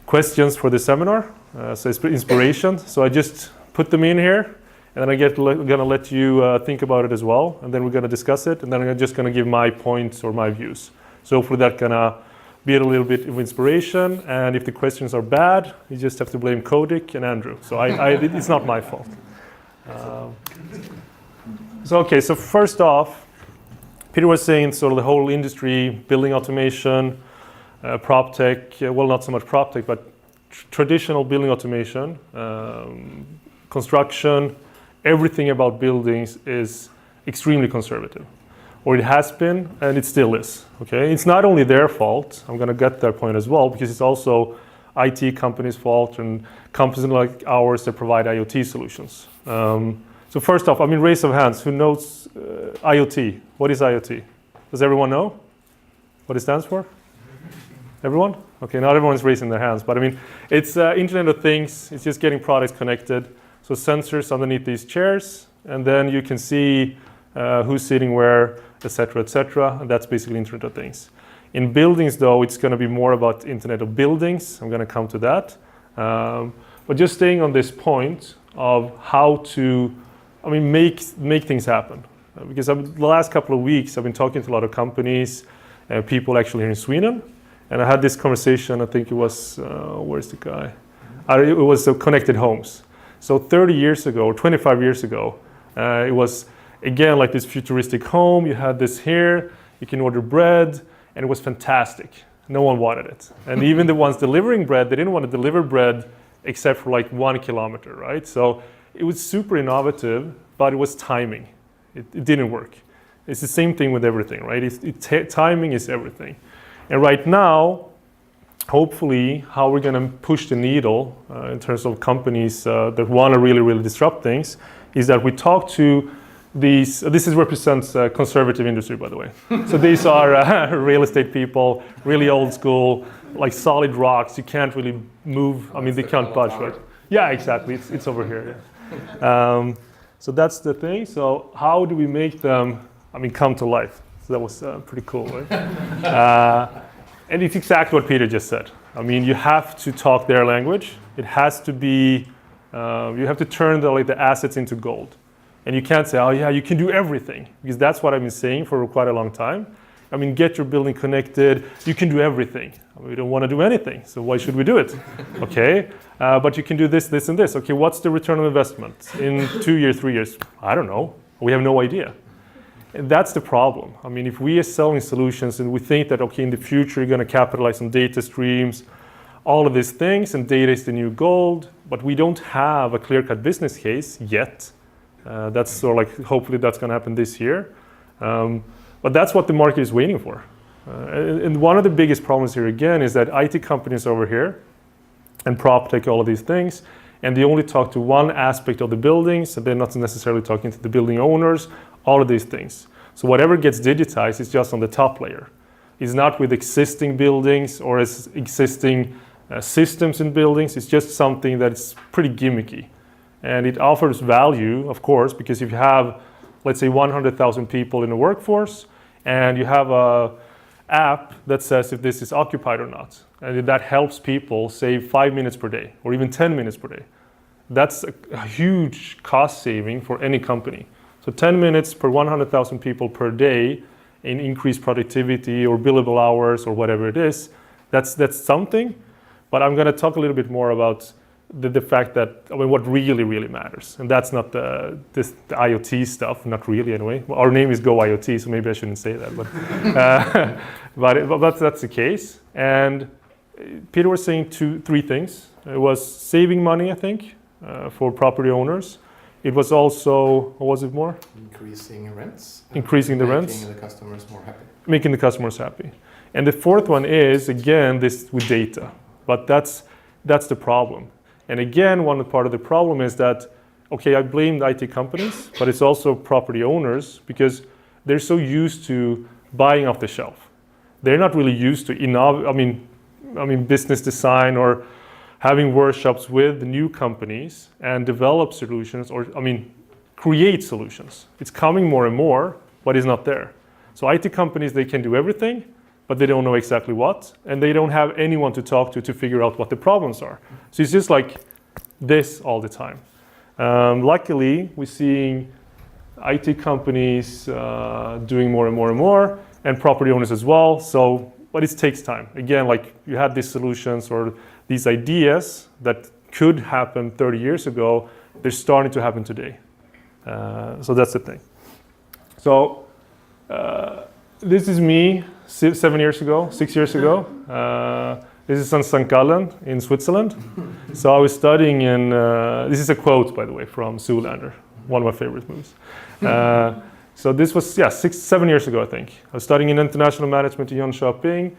questions for the seminar, so it's inspiration. So I just put them in here, and then I'm gonna let you think about it as well. And then we're gonna discuss it, and then I'm just gonna give my points or my views. So hopefully that gonna be a little bit of inspiration, and if the questions are bad, you just have to blame Kodik and Andrew. So it's not my fault. So first off, Peter was saying sort of the whole industry, building automation, prop tech, well, not so much prop tech, but traditional building automation, construction, everything about buildings is extremely conservative. Or it has been, and it still is. Okay, it's not only their fault. I'm going to get that point as well, because it's also IT companies' fault and companies like ours that provide IoT solutions. So first off, I mean, raise of hands. Who knows IoT? What is IoT? Does everyone know what it stands for? Everyone? Okay, not everyone's raising their hands, but I mean, it's Internet of Things. It's just getting products connected. So sensors underneath these chairs, and then you can see who's sitting where, etc., and that's basically Internet of Things. In buildings, though, it's going to be more about Internet of Buildings. I'm going to come to that. But just staying on this point of how to, I mean, make things happen. Because the last couple of weeks, I've been talking to a lot of companies, people actually here in Sweden, and I had this conversation. I think it was where's the guy? It was Connected Homes. So 30 years ago, or 25 years ago, it was again like this futuristic home. You had this here. You can order bread, and it was fantastic. No one wanted it, and even the ones delivering bread, they didn't want to deliver bread except for like 1 kilometer, right? So it was super innovative, but it was timing. It didn't work. It's the same thing with everything, right? Timing is everything. And right now, hopefully, how we're going to push the needle in terms of companies that want to really, really disrupt things is that we talk to these. This represents conservative industry, by the way. So these are real estate people, really old school, like solid rocks. You can't really move. I mean, they can't budge, right? Yeah, exactly. It's over here. Yeah. So that's the thing. So how do we make them, I mean, come to life? So that was pretty cool, right? And it's exactly what Peter just said. I mean, you have to talk their language. It has to be, you have to turn the assets into gold. And you can't say, oh yeah, you can do everything. Because that's what I've been saying for quite a long time. I mean, get your building connected. You can do everything. We don't want to do anything, so why should we do it? Okay, but you can do this, this, and this. Okay, what's the return on investment in 2 years, 3 years? I don't know. We have no idea. And that's the problem. I mean, if we are selling solutions and we think that, okay, in the future you're going to capitalize on data streams, all of these things, and data is the new gold, but we don't have a clear-cut business case yet. That's sort of like, hopefully that's going to happen this year. But that's what the market is waiting for. And one of the biggest problems here again is that IT companies over here and prop tech, all of these things, and they only talk to one aspect of the buildings, and they're not necessarily talking to the building owners, all of these things. So whatever gets digitized is just on the top layer. It's not with existing buildings or existing systems in buildings. It's just something that's pretty gimmicky. And it offers value, of course, because if you have, let's say, 100,000 people in the workforce, and you have a app that says if this is occupied or not, and that helps people save 5 minutes per day, or even 10 minutes per day. That's a huge cost saving for any company. So 10 minutes per 100,000 people per day, in increased productivity or billable hours or whatever it is, that's something. But I'm going to talk a little bit more about the fact that, I mean, what really matters. And that's not the IoT stuff, not really anyway. Well, our name is Go IoT, so maybe I shouldn't say that. But that's the case. And Peter was saying three things. It was saving money, I think, for property owners. It was also, what was it more? Increasing rents. Increasing the rents. Making the customers more happy. Making the customers happy. And the fourth one is, again, this with data. But that's the problem. And again, one part of the problem is that, okay, I blame the IT companies, but it's also property owners because they're so used to buying off the shelf. They're not really used to business design or having workshops with new companies and develop solutions or, create solutions. It's coming more and more, but it's not there. So IT companies, they can do everything, but they don't know exactly what, and they don't have anyone to talk to figure out what the problems are. So it's just like this all the time. Luckily, we're seeing IT companies doing more and more and more, and property owners as well. So, but it takes time. Again, like you had these solutions or these ideas that could happen 30 years ago, they're starting to happen today. So that's the thing. So this is me 6 years ago. This is on St. Gallen in Switzerland. So I was studying in, this is a quote, by the way, from Zoolander, one of my favorite movies. So this was, 7 years ago, I think. I was studying in international management in Jönköping.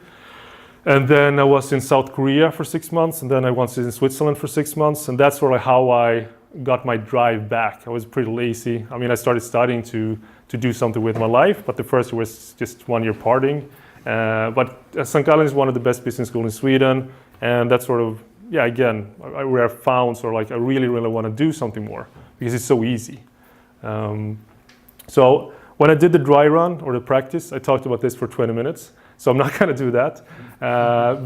And then I was in South Korea for 6 months. And then I was in Switzerland for 6 months. And that's sort of how I got my drive back. I was pretty lazy. I started studying to do something with my life. But the first year was just 1 year partying. But St. Gallen is one of the best business schools in Sweden. And that's sort of, again, where I found sort of like I really want to do something more because it's so easy. So when I did the dry run or the practice, I talked about this for 20 minutes. So I'm not going to do that.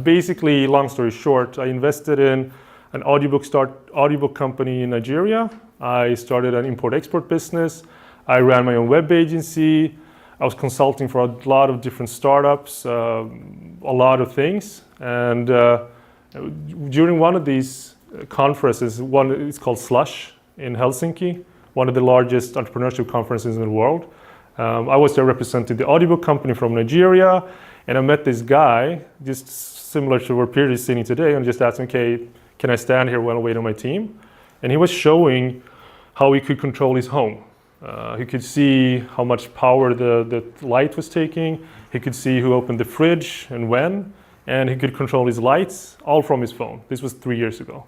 Basically, long story short, I invested in an audiobook company in Nigeria. I started an import-export business. I ran my own web agency. I was consulting for a lot of different startups, a lot of things. And during one of these conferences, it's called Slush in Helsinki, one of the largest entrepreneurship conferences in the world. I was there representing the audiobook company from Nigeria, and I met this guy, just similar to where Peter is sitting today, and just asked him, okay, can I stand here while I wait on my team? And he was showing how he could control his home. He could see how much power the light was taking. He could see who opened the fridge and when, and he could control his lights all from his phone. This was 3 years ago.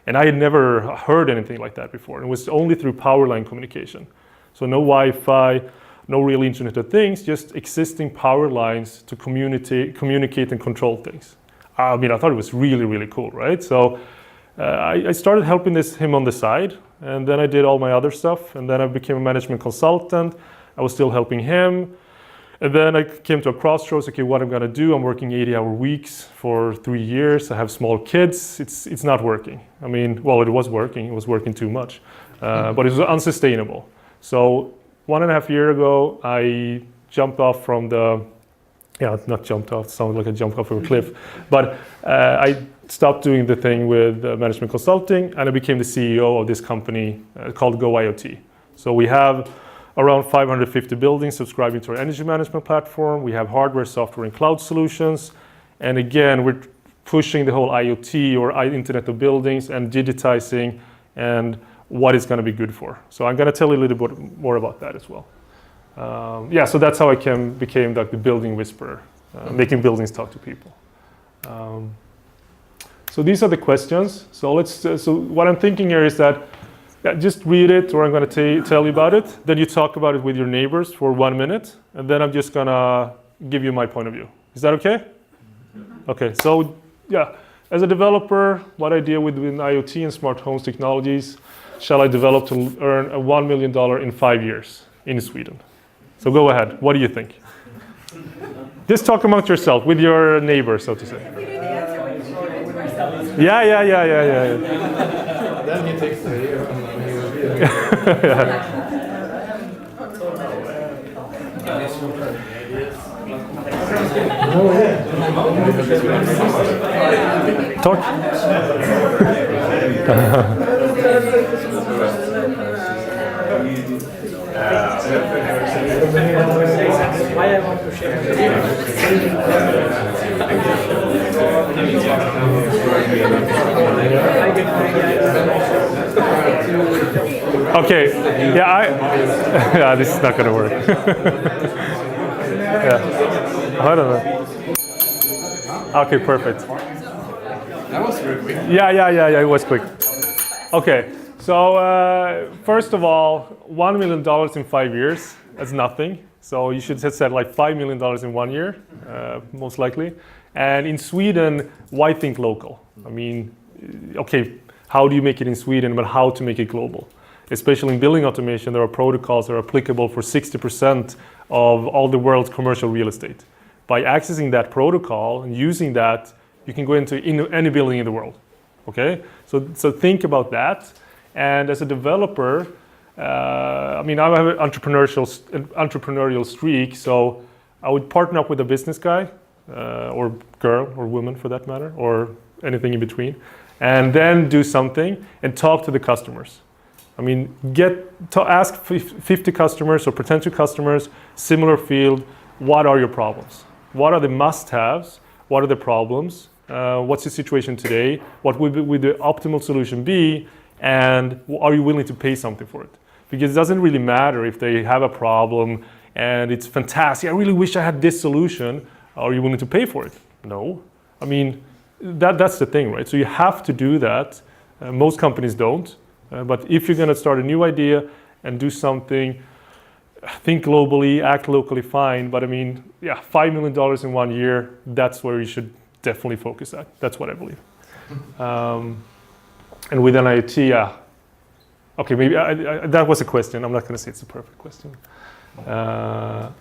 And I had never heard anything like that before. It was only through power line communication. So no Wi-Fi, no real Internet of Things, just existing power lines to communicate and control things. I thought it was really cool, right? So I started helping him on the side, and then I did all my other stuff, and then I became a management consultant. I was still helping him. And then I came to a crossroads, okay, what I'm gonna do? I'm working 80-hour weeks for 3 years. I have small kids. It's not working. It was working. It was working too much, but it was unsustainable. So 1.5 years ago, I jumped off from not jumped off, it sounded like I jumped off of a cliff, but I stopped doing the thing with management consulting, and I became the CEO of this company called Go IoT. So we have around 550 buildings subscribing to our energy management platform. We have hardware, software, and cloud solutions. And again, we're pushing the whole IoT or Internet of Buildings and digitizing and what it's going to be good for. So I'm going to tell you a little bit more about that as well. So that's how I became like the building whisperer, making buildings talk to people. So these are the questions. So so what I'm thinking here is that just read it, or I'm going to tell you about it. Then you talk about it with your neighbors for 1 minute, and then I'm just going to give you my point of view. Is that okay? Okay. So as a developer, what I deal with IoT and smart homes technologies shall I develop to earn $1 million in 5 years in Sweden? So go ahead. What do you think? Just talk amongst yourself with your neighbors, so to say. Yeah. Then you take the video. Talk. Okay. Yeah, yeah, this is not gonna work. Yeah. I don't know. Okay, perfect. That was very quick. Yeah, it was quick. Okay, so first of all, $1 million in 5 years, that's nothing. So you should have said like $5 million in 1 year, most likely. And in Sweden, why think local? I mean, okay, how do you make it in Sweden, but how to make it global? Especially in building automation, there are protocols that are applicable for 60% of all the world's commercial real estate. By accessing that protocol and using that, you can go into any building in the world. Okay, so think about that. And as a developer, I mean, I have an entrepreneurial streak, so I would partner up with a business guy, or girl, or woman for that matter, or anything in between, and then do something and talk to the customers. I mean, ask 50 customers or potential customers, similar field, what are your problems? What are the must-haves? What are the problems? What's the situation today? What would the optimal solution be? And are you willing to pay something for it? Because it doesn't really matter if they have a problem and it's fantastic. I really wish I had this solution. Are you willing to pay for it? No. I mean, that's the thing, right? So you have to do that. Most companies don't. But if you're going to start a new idea and do something, think globally, act locally, fine. But I mean, yeah, $5 million in 1 year, that's where you should definitely focus at. That's what I believe. And with NIoT, yeah. Okay, maybe that was a question. I'm not going to say it's a perfect question.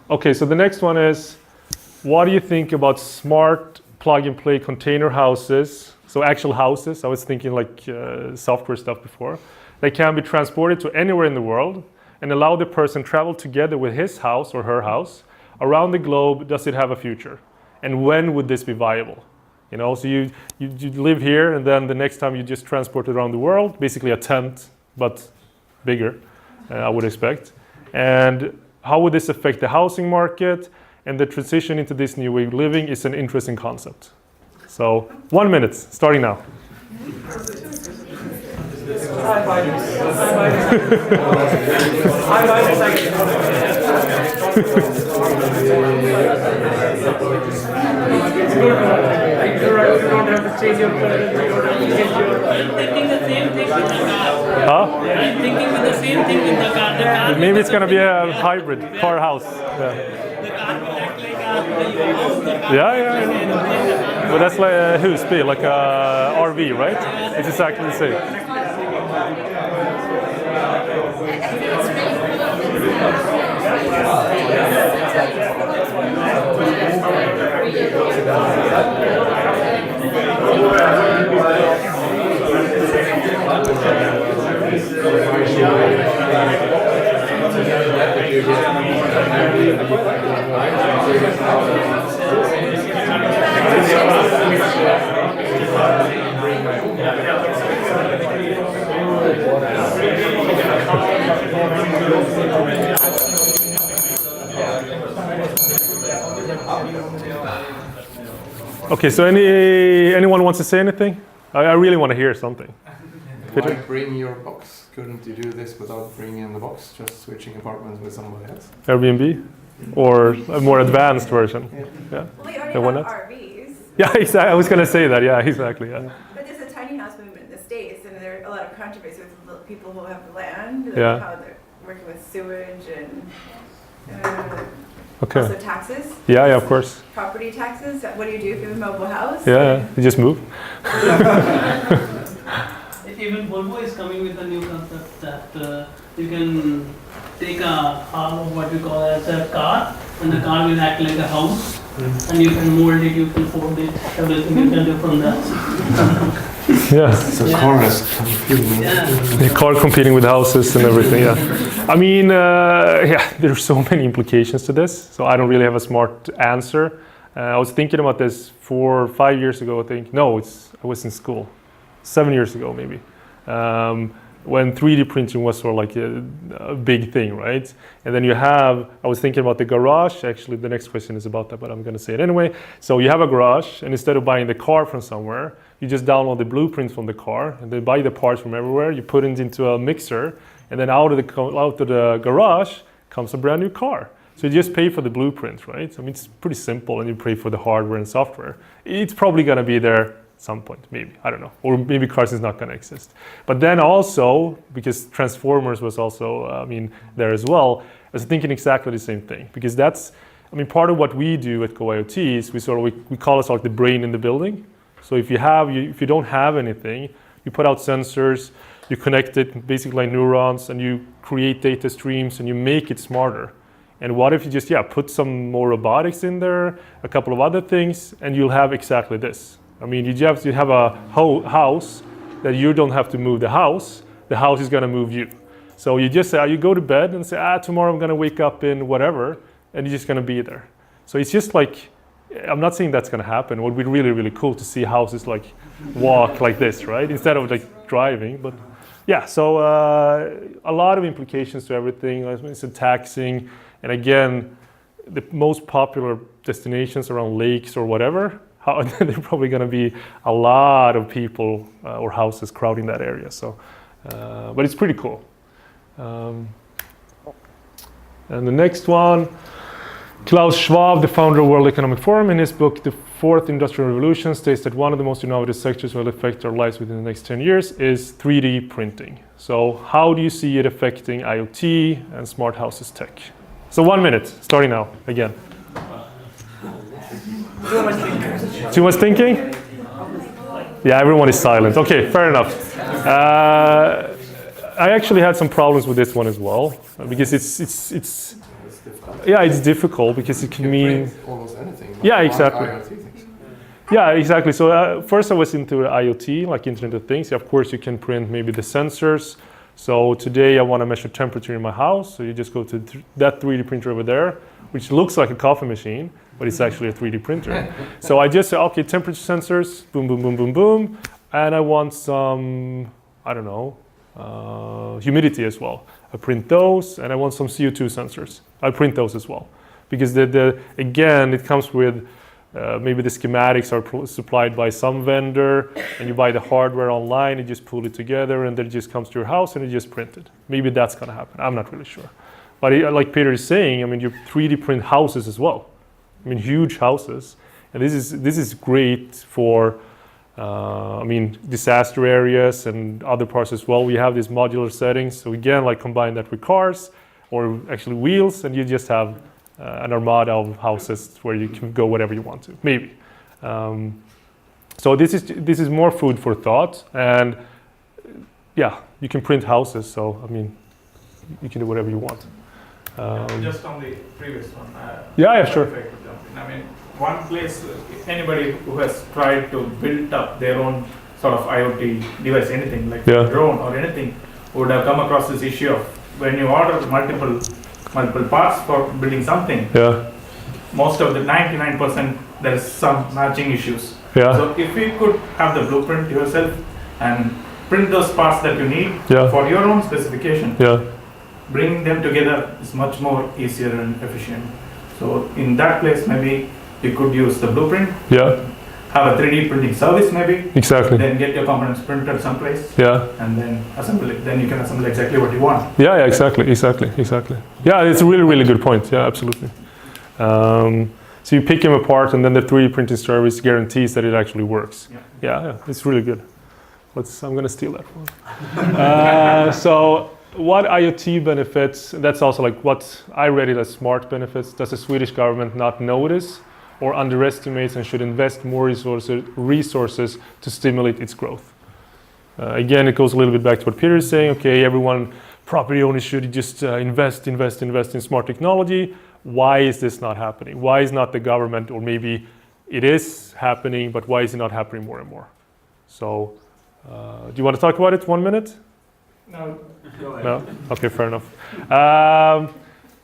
Okay, so the next one is, what do you think about smart plug-and-play container houses? So actual houses, I was thinking like software stuff before. They can be transported to anywhere in the world and allow the person travel together with his house or her house around the globe. Does it have a future? And when would this be viable? You know, so you live here and then the next time you just transport it around the world, basically a tent, but bigger, I would expect. And how would this affect the housing market? And the transition into this new way of living is an interesting concept. So 1 minute, starting now. I'm thinking with the same thing in the car. Maybe it's going to be a hybrid car house. Yeah. But that's like a husbil, like a RV, right? It's exactly the same. Okay, so anyone wants to say anything? I really want to hear something. Why bring your box? Couldn't you do this without bringing in the box, just switching apartments with somebody else? Airbnb? Or a more advanced version? Yeah. Well, you already have RVs. Yeah, exactly. I was going to say that. Yeah, exactly. Yeah. But there's a tiny house movement in the States, and there are a lot of controversy with people who have land, Yeah. how they're working with sewage and Okay. also taxes. Yeah, of course. Property taxes. What do you do if you have a mobile house? Yeah, you just move. Even Volvo is coming with a new concept that you can take a half of what we call as a car, and the car will act like a house, and you can mold it, you can fold it, everything you can do from that. Yeah. So car is competing. The car competing with houses and everything, yeah. I mean, yeah, there's so many implications to this, so I don't really have a smart answer. I was thinking about this 4 or 5 years ago, I think. No, I was in school. 7 years ago, maybe. When 3D printing was sort of like a big thing, right? And then I was thinking about the garage. Actually, the next question is about that, but I'm going to say it anyway. So you have a garage, and instead of buying the car from somewhere, you just download the blueprints from the car, and then buy the parts from everywhere. You put it into a mixer, and then out of the garage comes a brand new car. So you just pay for the blueprint, right? I mean, it's pretty simple, and you pay for the hardware and software. It's probably going to be there at some point, maybe, I don't know, or maybe cars is not going to exist. But then also, because Transformers was also, there as well, I was thinking exactly the same thing, because that's, part of what we do at GoIoT is we call it like the brain in the building. So if you don't have anything, you put out sensors, you connect it basically like neurons, and you create data streams, and you make it smarter. And what if you just put some more robotics in there, a couple of other things, and you'll have exactly this. You have a house that you don't have to move the house is going to move you. So you just say, you go to bed and say, tomorrow I'm going to wake up in whatever, and you're just going to be there. So it's just like, I'm not saying that's going to happen. It would be really, really cool to see houses like walk like this, right? Instead of like driving. But so a lot of implications to everything. It's a taxing. And again, the most popular destinations around lakes or whatever, there are probably going to be a lot of people or houses crowding that area. So, but it's pretty cool. And the next one, Klaus Schwab, the founder of World Economic Forum, in his book, The Fourth Industrial Revolution, states that one of the most innovative sectors will affect our lives within the next 10 years is 3D printing. So how do you see it affecting IoT and smart houses tech? So 1 minute, starting now, again. Too much thinking? Yeah, everyone is silent. Okay, fair enough. I actually had some problems with this one as well, because it's difficult because it can mean almost anything. Yeah, exactly. Yeah, exactly. So first I was into IoT, like Internet of Things. Of course, you can print maybe the sensors. So today I want to measure temperature in my house. So you just go to that 3D printer over there, which looks like a coffee machine, but it's actually a 3D printer. So I just say, okay, temperature sensors, boom, boom, boom, boom, boom. And I want some, humidity as well. I print those, and I want some CO2 sensors. I print those as well. Because again, it comes with maybe the schematics are supplied by some vendor, and you buy the hardware online, you just pull it together, and then it just comes to your house and you just print it. Maybe that's going to happen. I'm not really sure. But like Peter is saying, you 3D print houses as well. Huge houses. And this is great for, disaster areas and other parts as well. We have these modular settings. So again, like combine that with cars or actually wheels, and you just have an armada of houses where you can go whatever you want to, maybe. So this is more food for thought, and you can print houses. So you can do whatever you want. Just on the previous one. Sure. One place, anybody who has tried to build up their own sort of IoT device, anything like a drone or anything, would have come across this issue of when you order multiple parts for building something, most of the 99% there is some matching issues. So if you could have the blueprint yourself and print those parts that you need for your own specification, bringing them together is much more easier and efficient. So in that place, maybe you could use the blueprint, have a 3D printing service maybe, then get your components printed someplace, and then assemble it. Then you can assemble exactly what you want. Exactly. Yeah, it's a really, really good point. Yeah, absolutely. So you pick them apart, and then the 3D printing service guarantees that it actually works. Yeah, it's really good. I'm going to steal that one. So what IoT benefits, that's also like what I read it as smart benefits, does the Swedish government not notice or underestimates and should invest more resources to stimulate its growth? Again, it goes a little bit back to what Peter is saying. Okay, everyone, property owners should just invest in smart technology. Why is this not happening? Why is not the government, or maybe it is happening, but why is it not happening more and more? So, do you want to talk about it 1 minute? No. No? Okay, fair enough.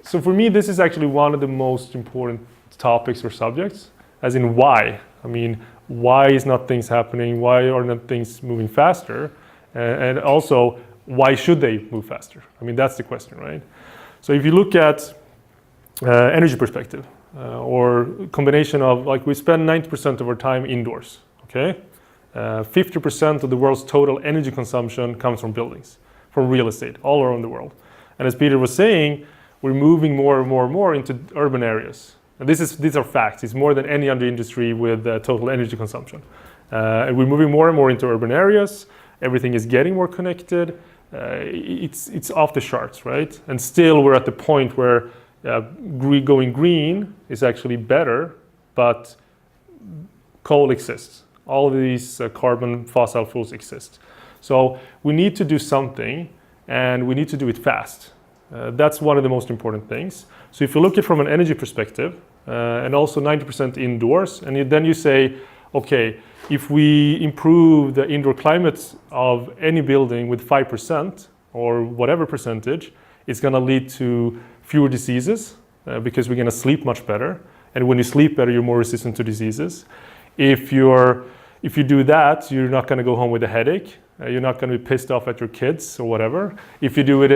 So for me, this is actually one of the most important topics or subjects. as in why. I mean, why is not things happening? Why are not things moving faster? And also, why should they move faster? I mean, that's the question, right? So if you look at energy perspective, or combination of, like, we spend 90% of our time indoors, okay? 50% of the world's total energy consumption comes from buildings, from real estate, all around the world. And as Peter was saying, we're moving more and more and more into urban areas. And these are facts. It's more than any other industry with total energy consumption. And we're moving more and more into urban areas. Everything is getting more connected. It's off the charts, right? And still we're at the point where going green is actually better, but coal exists. All of these carbon fossil fuels exist. So we need to do something, and we need to do it fast. That's one of the most important things. So if you look at it from an energy perspective, and also 90% indoors, and then you say, okay, if we improve the indoor climate of any building with 5% or whatever percentage, it's going to lead to fewer diseases because we're going to sleep much better. And when you sleep better, you're more resistant to diseases. If you do that, you're not going to go home with a headache. You're not going to be pissed off at your kids or whatever. If you do it,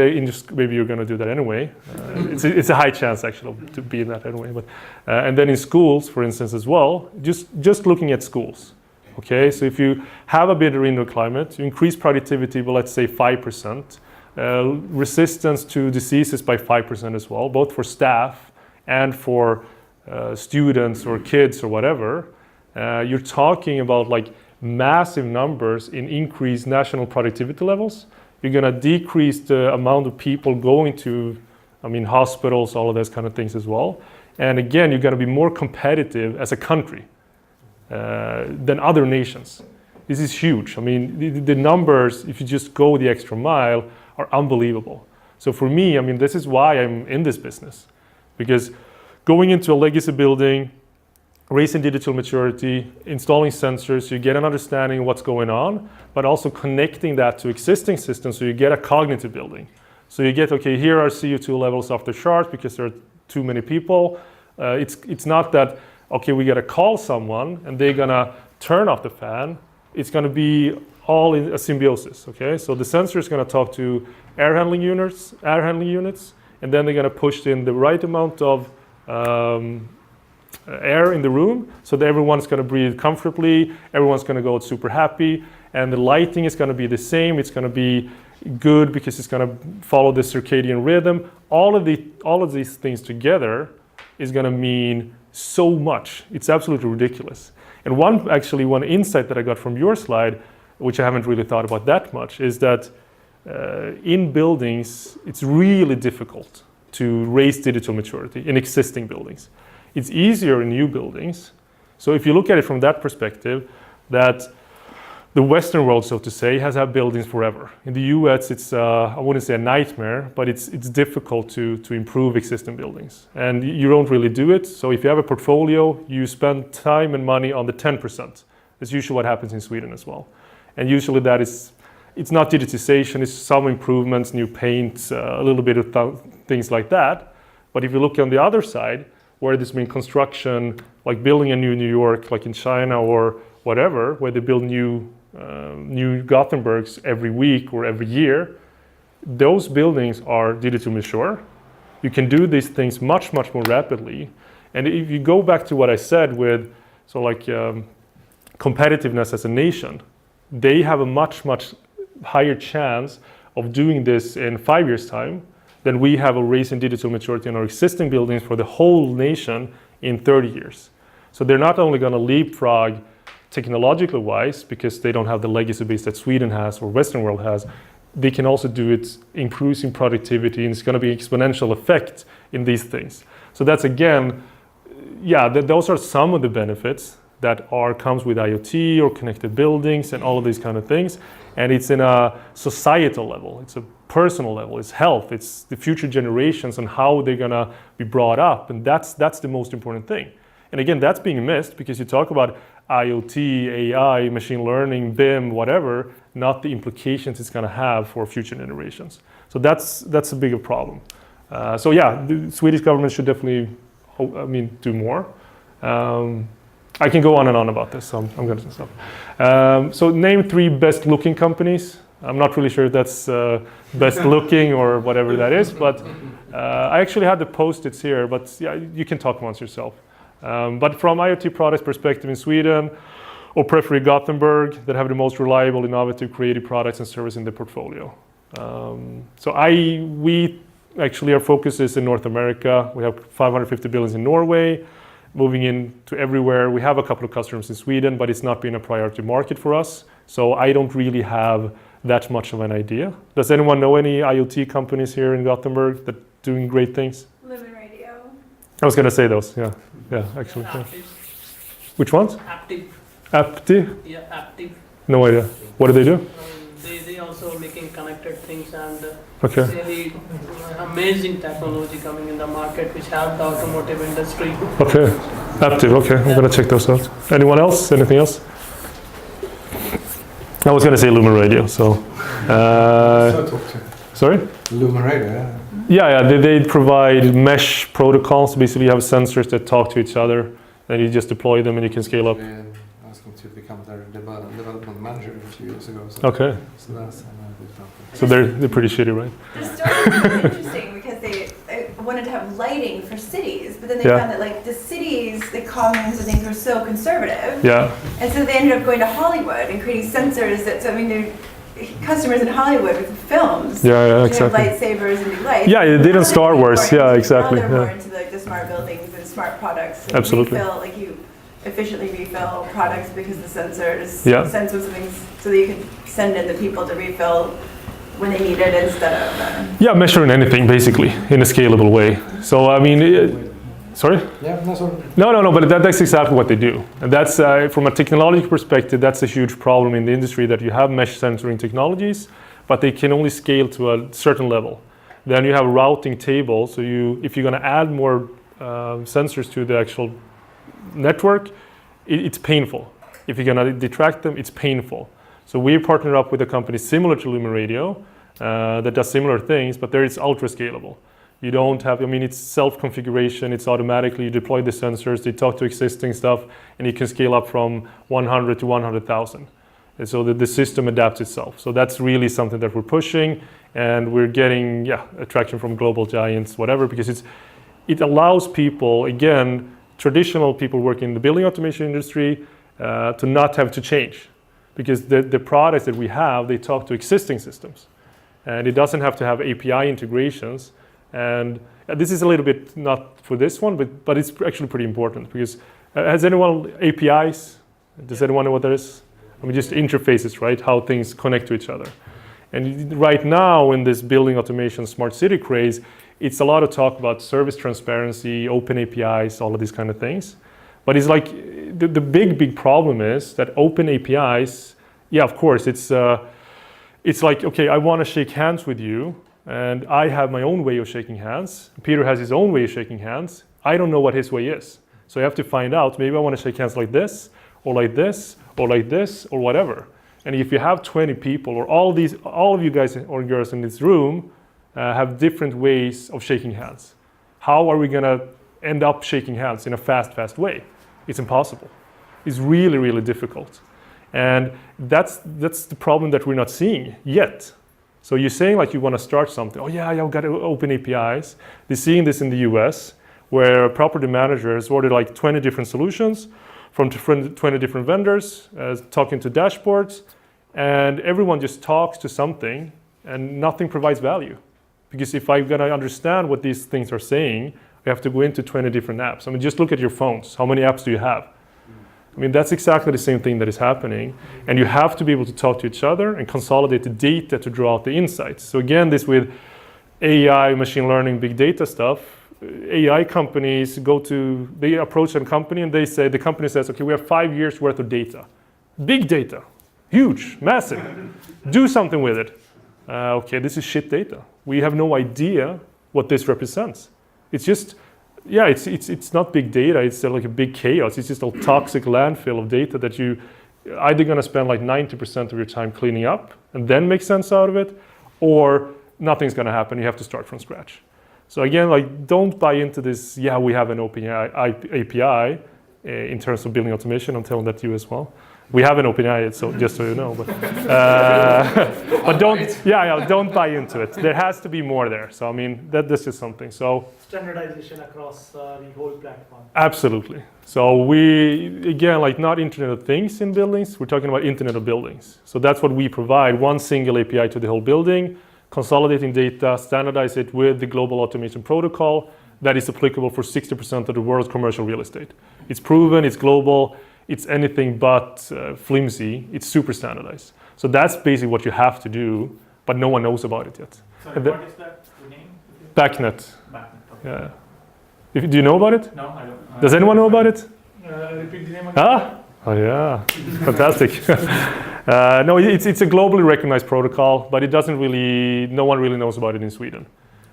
maybe you're going to do that anyway. It's a high chance actually to be in that anyway. But and then in schools, for instance, as well, just looking at schools. Okay, so if you have a better indoor climate, you increase productivity by, let's say, 5%, resistance to diseases by 5% as well, both for staff and for students or kids or whatever. You're talking about like massive numbers in increased national productivity levels. You're going to decrease the amount of people going to, hospitals, all of those kind of things as well. And again, you're going to be more competitive as a country than other nations. This is huge. I mean, the numbers, if you just go the extra mile, are unbelievable. So for me, this is why I'm in this business. Because going into a legacy building, raising digital maturity, installing sensors, you get an understanding of what's going on, but also connecting that to existing systems so you get a cognitive building. So you get, okay, here are CO2 levels off the charts because there are too many people. It's not that, okay, we got to call someone and they're going to turn off the fan. It's going to be all in a symbiosis, okay? So the sensor is going to talk to air handling units, and then they're going to push in the right amount of air in the room so that everyone's going to breathe comfortably, everyone's going to go super happy, and the lighting is going to be the same. It's going to be good because it's going to follow the circadian rhythm. All of these things together is going to mean so much. It's absolutely ridiculous. And one insight that I got from your slide, which I haven't really thought about that much, is that in buildings, it's really difficult to raise digital maturity in existing buildings. It's easier in new buildings. So if you look at it from that perspective, that the Western world, so to say, has had buildings forever. In the US, it's, I wouldn't say a nightmare, but it's difficult to improve existing buildings. And you don't really do it. So if you have a portfolio, you spend time and money on the 10%. That's usually what happens in Sweden as well. And usually it's not digitization, it's some improvements, new paint, a little bit of things like that. But if you look on the other side, where there's been construction, like building a new New York, like in China or whatever, where they build new Gothenburgs every week or every year, those buildings are digitally mature. You can do these things much, much more rapidly. And if you go back to what I said with competitiveness as a nation, they have a much, much higher chance of doing this in 5 years' time than we have a raise in digital maturity in our existing buildings for the whole nation in 30 years. So they're not only going to leapfrog technologically wise, because they don't have the legacy base that Sweden has or Western world has, they can also do it increasing productivity, and it's going to be exponential effect in these things. So that's again, those are some of the benefits that comes with IoT or connected buildings and all of these kind of things. And it's in a societal level, it's a personal level, it's health, it's the future generations and how they're gonna be brought up. And that's the most important thing. And again, that's being missed because you talk about IoT, AI, machine learning, BIM, whatever, not the implications it's gonna have for future generations. So that's a bigger problem. The Swedish government should definitely, do more. I can go on and on about this, so I'm going to stop. So name 3 best looking companies. I'm not really sure if that's best looking or whatever that is, but I actually had the post-its here, but yeah, you can talk amongst yourself. But from IoT products perspective in Sweden, or preferably Gothenburg, that have the most reliable, innovative, creative products and services in the portfolio. So we actually, our focus is in North America. We have 550 billions in Norway, moving into everywhere. We have a couple of customers in Sweden, but it's not been a priority market for us. So I don't really have that much of an idea. Does anyone know any IoT companies here in Gothenburg that doing great things? Lumen Radio. I was going to say those, yeah, actually. Yeah. Which ones? Aptiv. Aptiv? Yeah, Aptiv. No idea. What do they do? They also making connected things and Okay. really amazing technology coming in the market which help the automotive industry. Okay, Aptiv, okay, I'm going to check those out. Anyone else? Anything else? I was going to say Lumen Radio, so. Sorry? Lumen Radio, Yeah, they provide mesh protocols. Basically, you have sensors that talk to each other, and you just deploy them and you can scale up. I was going to become their development manager a few years ago. So Okay. So that's a good company. So they're pretty shitty, right? The story was interesting because they wanted to have lighting for cities, but then they Yeah. found that like the cities, the communes and things were so conservative. Yeah. And so they ended up going to Hollywood and creating sensors that, so I mean, they're customers in Hollywood with films. Yeah, They exactly. have lightsabers and big lights. Yeah, they did in Now Star they're Wars. more Yeah, into- exactly, Now they're more yeah. into like the smart buildings and smart products. And Absolutely. Refill, like you efficiently refill products because the sensors Yeah. sense when something's, so that you can send in the people to refill when they need it instead of. Yeah, measuring anything basically in a scalable way. So I mean, sorry? Yeah, no, sorry. No, but that's exactly what they do. And that's, from a technology perspective, that's a huge problem in the industry that you have mesh sensoring technologies, but they can only scale to a certain level. Then you have a routing table, so if you're going to add more sensors to the actual network, it's painful. If you're going to detract them, it's painful. So we partnered up with a company similar to Lumen Radio that does similar things, but there it's ultra scalable. You don't have, I mean, it's self-configuration, it's automatically, you deploy the sensors, they talk to existing stuff, and you can scale up from 100 to 100,000. And so the system adapts itself. So that's really something that we're pushing, and we're getting, attraction from global giants, whatever, because it allows people, again, traditional people working in the building automation industry to not have to change. Because the products that we have, they talk to existing systems. And it doesn't have to have API integrations. And this is a little bit not for this one, but it's actually pretty important. Because has anyone APIs? Does anyone know what that is? I mean, just interfaces, right? How things connect to each other. And right now in this building automation smart city craze, it's a lot of talk about service transparency, open APIs, all of these kind of things. But it's like the big problem is that open APIs, of course, it's like, okay, I want to shake hands with you, and I have my own way of shaking hands. Peter has his own way of shaking hands. I don't know what his way is. So you have to find out, maybe I want to shake hands like this, or like this, or like this, or whatever. And if you have 20 people, or all of you guys or girls in this room have different ways of shaking hands, how are we going to end up shaking hands in a fast way? It's impossible. It's really, really difficult. And that's the problem that we're not seeing yet. So you're saying like you want to start something. Oh yeah, I've got to open APIs. They're seeing this in the US, where property managers order like 20 different solutions from 20 different vendors, talking to dashboards, and everyone just talks to something and nothing provides value. Because if I'm going to understand what these things are saying, I have to go into 20 different apps. I mean, just look at your phones. How many apps do you have? I mean, that's exactly the same thing that is happening. And you have to be able to talk to each other and consolidate the data to draw out the insights. So again, this with AI, machine learning, big data stuff, AI companies they approach a company and the company says, okay, we have 5 years worth of data. Big data, huge, massive. Do something with it. Okay, this is shit data. We have no idea what this represents. It's just, it's not big data. It's like a big chaos. It's just a toxic landfill of data that you either going to spend like 90% of your time cleaning up and then make sense out of it, or nothing's going to happen. You have to start from scratch. So again, like, don't buy into this, we have an open API, in terms of building automation. I'm telling that to you as well. We haven't OpenAI it, so just so you know. But don't buy into it. There has to be more there. So I mean, this is something. So Standardization across the whole platform. absolutely. So we, again, like not Internet of Things in buildings, we're talking about Internet of Buildings. So that's what we provide, one single API to the whole building, consolidating data, standardize it with the global automation protocol that is applicable for 60% of the world's commercial real estate. It's proven, it's global, it's anything but flimsy, it's super standardized. So that's basically what you have to do, but no one knows about it yet. Sorry, what is that name? BACnet. Okay. Yeah. Do you know about it? No, I don't. Does anyone know about it? Repeat the name again. Ah? Oh yeah, fantastic. No, it's a globally recognized protocol, but it doesn't really, no one really knows about it in Sweden.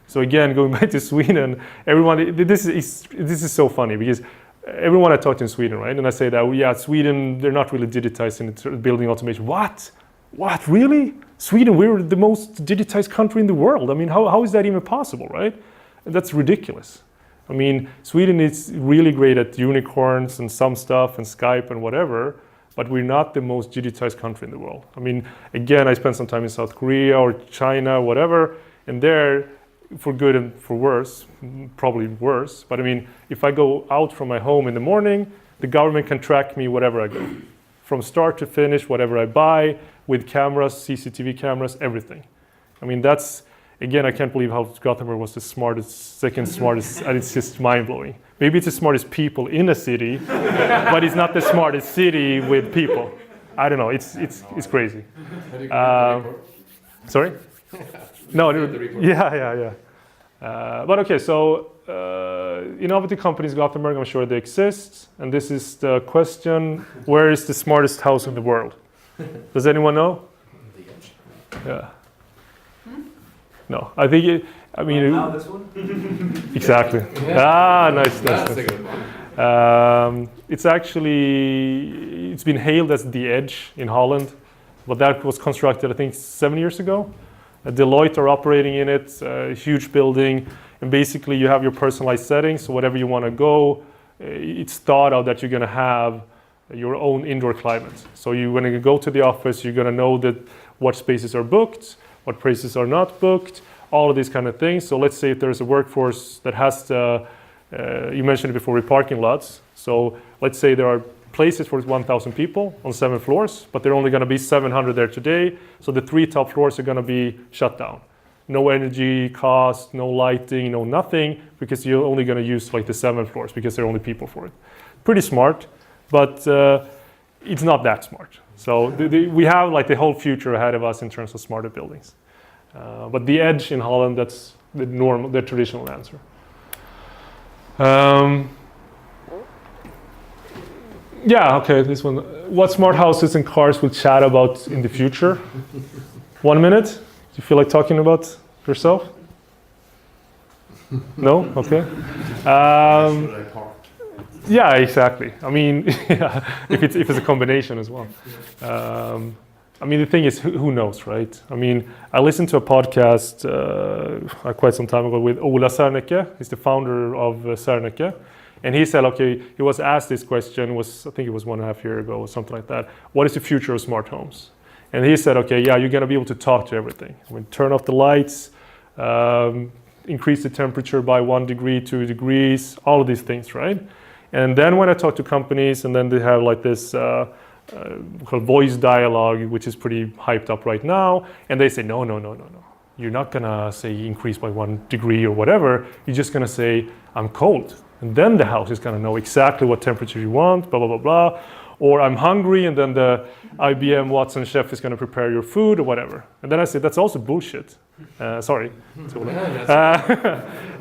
So again, going back to Sweden, everyone, this is so funny because everyone I talked to in Sweden, right? And I say that, well, yeah, Sweden, they're not really digitized in building automation. What? What, really? Sweden, we're the most digitized country in the world. I mean, how is that even possible, right? That's ridiculous. I mean, Sweden is really great at unicorns and some stuff and Skype and whatever, but we're not the most digitized country in the world. I mean, again, I spent some time in South Korea or China, whatever, and there, for good and for worse, probably worse, but I mean, if I go out from my home in the morning, the government can track me wherever I go. From start to finish, whatever I buy, with cameras, CCTV cameras, everything. I mean, that's, again, I can't believe how Gothenburg was the smartest, second smartest, and it's just mind-blowing. Maybe it's the smartest people in a city, but it's not the smartest city with people. I don't know, it's crazy. Sorry? No, yeah. But okay, so innovative companies, Gothenburg, I'm sure they exist. And this is the question, where is the smartest house in the world? Does anyone know? Yeah. No, I think, This one? exactly. Ah, nice. That's a good one. It's been hailed as the edge in Holland, but that was constructed, I think, 7 years ago. Deloitte are operating in it, a huge building, and basically you have your personalized settings, so whatever you want to go, it's thought out that you're going to have your own indoor climate. So when you go to the office, you're going to know that what spaces are booked, what places are not booked, all of these kind of things. So let's say if there's a workforce that has you mentioned it before with parking lots. So let's say there are places for 1,000 people on 7 floors, but there are only going to be 700 there today. So the 3 top floors are going to be shut down. No energy cost, no lighting, no nothing, because you're only going to use like the 7 floors because there are only people for it. Pretty smart, but it's not that smart. So we have like the whole future ahead of us in terms of smarter buildings. But the edge in Holland, that's the traditional answer. Yeah, okay, this one. What smart houses and cars will chat about in the future? 1 minute? Do you feel like talking about yourself? No? Okay. Yeah, exactly. I mean, yeah, if it's a combination as well. I mean, the thing is, who knows, right? I mean, I listened to a podcast quite some time ago with Ola Serneke. He's the founder of Serneke. And he said, okay, he was asked this question, I think it was 1.5 years ago or something like that. What is the future of smart homes? And he said, okay, yeah, you're going to be able to talk to everything. I mean, turn off the lights, increase the temperature by 1 degree, 2 degrees, all of these things, right? And then when I talk to companies, and then they have like this called voice dialogue, which is pretty hyped up right now, and they say, no. You're not going to say increase by 1 degree or whatever. You're just going to say, I'm cold. And then the house is going to know exactly what temperature you want, blah, blah, blah, blah. Or I'm hungry, and then the IBM Watson chef is going to prepare your food or whatever. And then I say, that's also bullshit. Sorry.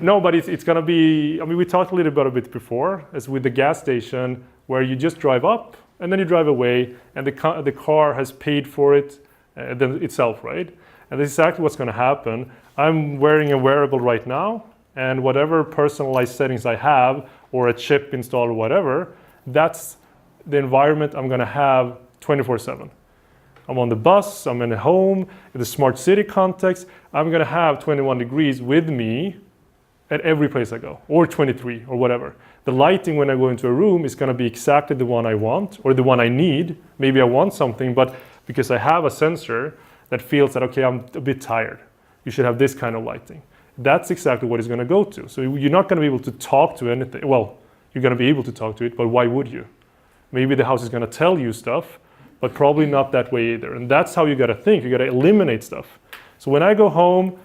No, but it's going to be, I mean, we talked a little bit about it before, as with the gas station, where you just drive up, and then you drive away, and the car has paid for it itself, right? And this is exactly what's going to happen. I'm wearing a wearable right now, and whatever personalized settings I have, or a chip installed or whatever, that's the environment I'm going to have 24/7. I'm on the bus, I'm in a home, in the smart city context, I'm going to have 21 degrees with me at every place I go, or 23 or whatever. The lighting when I go into a room is going to be exactly the one I want or the one I need. Maybe I want something, but because I have a sensor that feels that, okay, I'm a bit tired, you should have this kind of lighting. That's exactly what it's going to go to. So you're not going to be able to talk to anything. Well, you're going to be able to talk to it, but why would you? Maybe the house is going to tell you stuff, but probably not that way either. And that's how you got to think. You got to eliminate stuff. So when I go home,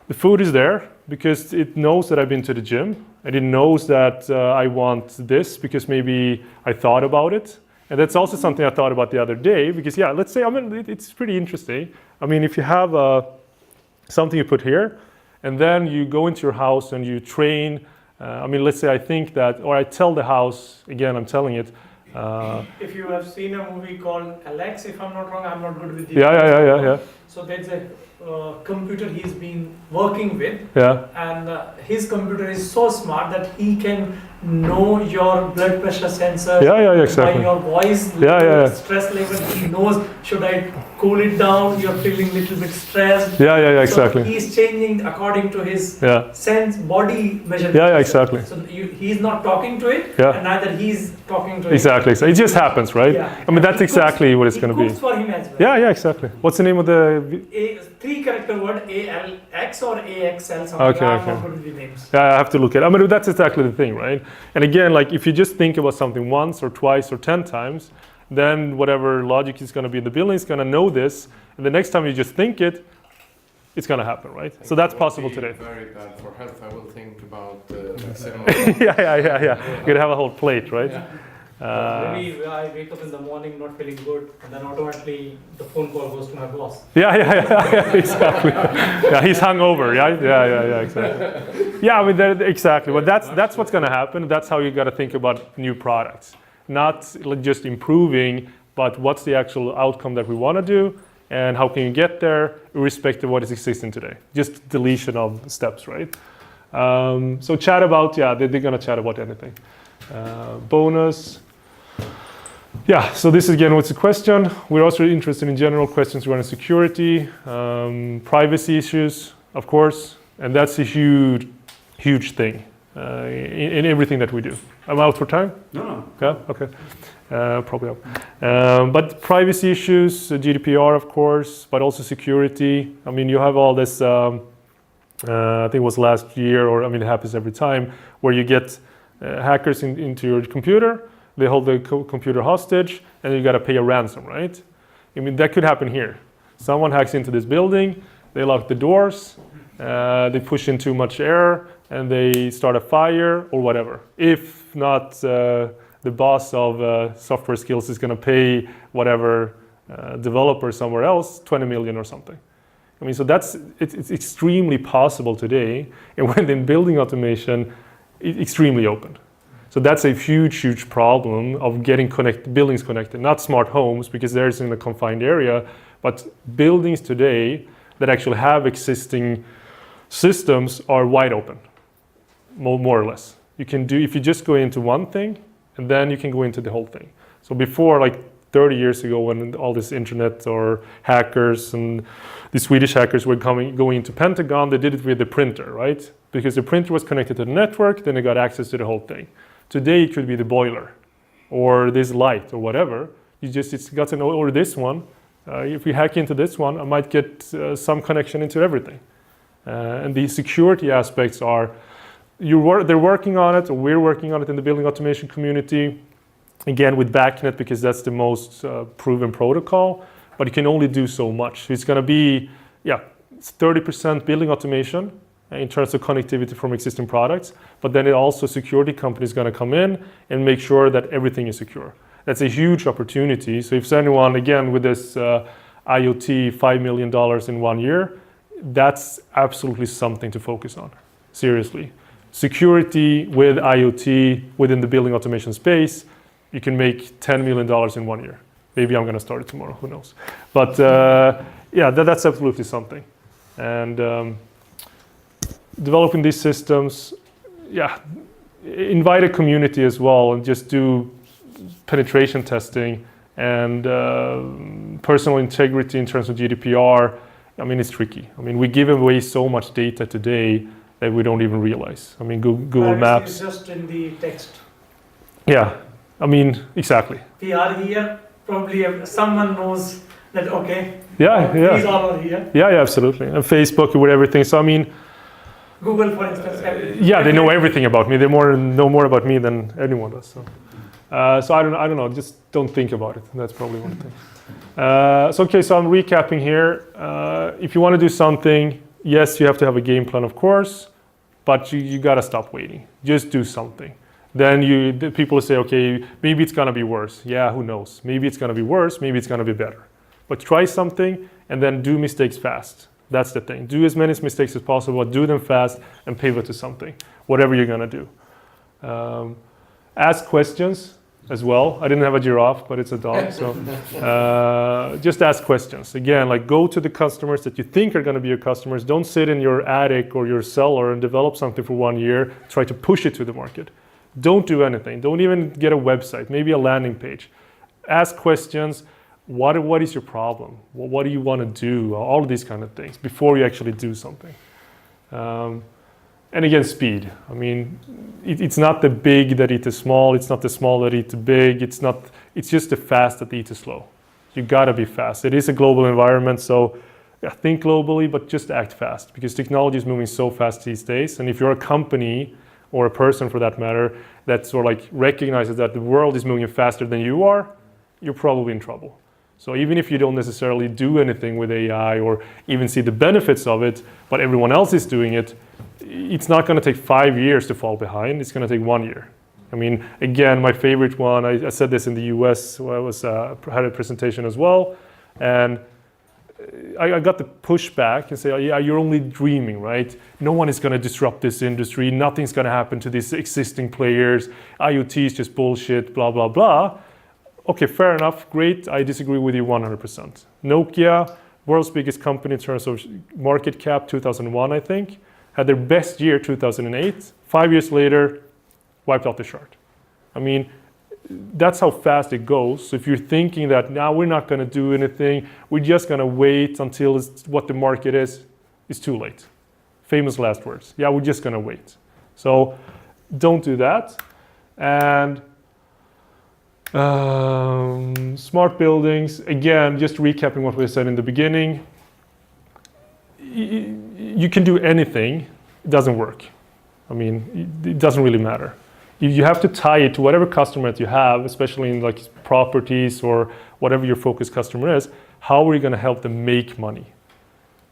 the food is there because it knows that I've been to the gym, and it knows that I want this because maybe I thought about it. And that's also something I thought about the other day because, yeah, let's say, I mean, it's pretty interesting. I mean, if you have something you put here, and then you go into your house and you train, I mean, let's say I think that, or I tell the house, again, I'm telling it. If you have seen a movie called Alex, if I'm not wrong, I'm not good with the Yeah. So there's a computer he's been working with, and his computer is so smart that he can know your blood pressure sensor, exactly. by your voice, stress level. He knows, should I cool it down? You're feeling a little bit stressed. Exactly. So he's changing according to his sense body measurement. Exactly. So he's not talking to it, and neither he's talking to it. Exactly. So it just happens, right? I mean, that's exactly what it's going to be. It cooks for him as well. Yeah, exactly. What's the name of the? Three-character word, ALX or AXL, something. I'm not good with the names. Yeah, I have to look at it. I mean, that's exactly the thing, right? And again, like if you just think about something once or twice or 10 times, then whatever logic is going to be in the building is going to know this, and the next time you just think it, it's going to happen, right? So that's possible today. Very bad for health. I will think about yeah. You're gonna have a whole plate, right? Maybe I wake up in the morning not feeling good, and then automatically the phone call goes to my boss. Yeah, exactly. Yeah, he's hungover, right? Yeah, exactly. Yeah, I mean, exactly. But that's what's going to happen. That's how you got to think about new products, not just improving, but what's the actual outcome that we want to do, and how can you get there, irrespective of what is existing today. Just deletion of steps, right? So chat about, they're going to chat about anything. Bonus. Yeah, so this again, what's the question? We're also interested in general questions regarding security, privacy issues, of course, and that's a huge thing in everything that we do. I'm out for time? No. Yeah, okay. Probably up. But privacy issues, GDPR, of course, but also security. I mean, you have all this, I think it was last year, or I mean, it happens every time, where you get hackers into your computer. They hold the computer hostage, and you got to pay a ransom, right? I mean, that could happen here. Someone hacks into this building, they lock the doors, they push in too much air, and they start a fire or whatever. If not, the boss of software skills is going to pay whatever developer somewhere else 20 million or something. I mean, so it's extremely possible today, and when in building automation, it's extremely open. So that's a huge problem of getting buildings connected, not smart homes because they're in a confined area, but buildings today that actually have existing systems are wide open, more or less. You can do, if you just go into one thing, and then you can go into the whole thing. So before, like 30 years ago, when all this internet or hackers and the Swedish hackers were going into Pentagon, they did it with the printer, right? Because the printer was connected to the network, then they got access to the whole thing. Today it could be the boiler or this light or whatever. It's got to know, or this one. If we hack into this one, I might get some connection into everything. And the security aspects are, they're working on it, or we're working on it in the building automation community. Again, with BACnet, because that's the most proven protocol, but you can only do so much. It's going to be, 30% building automation in terms of connectivity from existing products, but then also security companies going to come in and make sure that everything is secure. That's a huge opportunity. So if anyone, again, with this IoT $5 million in 1 year, that's absolutely something to focus on, seriously. Security with IoT within the building automation space, you can make $10 million in 1 year. Maybe I'm going to start it tomorrow, who knows. But that's absolutely something. And developing these systems, invite a community as well and just do penetration testing and personal integrity in terms of GDPR. I mean, it's tricky. I mean, we give away so much data today that we don't even realize. I mean, Google Privacy Maps. is just in the text. Yeah, I mean, exactly. We are here, probably someone knows that, okay, Yeah, these all are here. Yeah, absolutely. And Facebook with everything. So I mean, Google, for instance. yeah, they know everything about me. They know more about me than anyone does. So I don't know. Just don't think about it. That's probably one thing. So I'm recapping here. If you want to do something, yes, you have to have a game plan, of course, but you got to stop waiting. Just do something. Then the people say, okay, maybe it's going to be worse. Yeah, who knows? Maybe it's going to be worse. Maybe it's going to be better. But try something and then do mistakes fast. That's the thing. Do as many mistakes as possible, do them fast, and pivot to something, whatever you're going to do. Ask questions as well. I didn't have a giraffe, but it's a dog. So just ask questions. Again, like go to the customers that you think are going to be your customers. Don't sit in your attic or your cellar and develop something for 1 year. Try to push it to the market. Don't do anything. Don't even get a website, maybe a landing page. Ask questions. What is your problem? What do you want to do? All of these kind of things before you actually do something. And again, speed. I mean, it's not the big that eat the small. It's not the small that eat the big. It's just the fast that eat the slow. You gotta be fast. It is a global environment, so think globally, but just act fast because technology is moving so fast these days. And if you're a company or a person for that matter that sort of like recognizes that the world is moving faster than you are, you're probably in trouble. So even if you don't necessarily do anything with AI or even see the benefits of it, but everyone else is doing it, it's not going to take 5 years to fall behind. It's going to take 1 year. I mean, again, my favorite one, I said this in the US where I had a presentation as well. And I got the pushback and say, oh, yeah, you're only dreaming, right? No one is going to disrupt this industry. Nothing's going to happen to these existing players. IoT is just bullshit, blah, blah, blah. Okay, fair enough, great. I disagree with you 100%. Nokia, world's biggest company in terms of market cap, 2001, I think, had their best year, 2008. 5 years later, wiped off the chart. I mean, that's how fast it goes. So if you're thinking that now we're not going to do anything, we're just going to wait until it's what the market is, it's too late. Famous last words. Yeah, we're just going to wait. So don't do that. And smart buildings, again, just recapping what we said in the beginning, you can do anything, it doesn't work. I mean, it doesn't really matter. You have to tie it to whatever customer that you have, especially in like properties or whatever your focus customer is. How are you going to help them make money?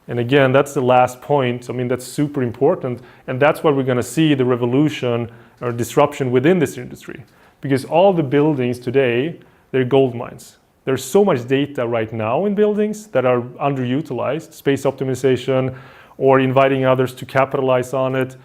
And again, that's the last point. I mean, that's super important. And that's what we're going to see, the revolution or disruption within this industry. Because all the buildings today, they're gold mines. There's so much data right now in buildings that are underutilized, space optimization, or inviting others to capitalize on it,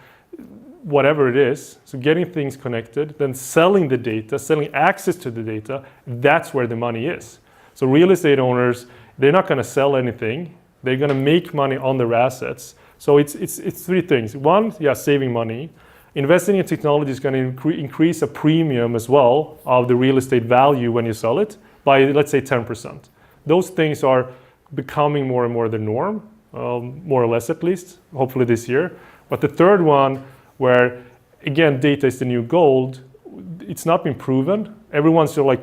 whatever it is. So getting things connected, then selling the data, selling access to the data, that's where the money is. So real estate owners, they're not going to sell anything. They're going to make money on their assets. So it's three things. One, yeah, saving money. Investing in technology is going to increase a premium as well of the real estate value when you sell it by, let's say, 10%. Those things are becoming more and more the norm, more or less at least, hopefully this year. But the third one, where, again, data is the new gold, it's not been proven. Everyone still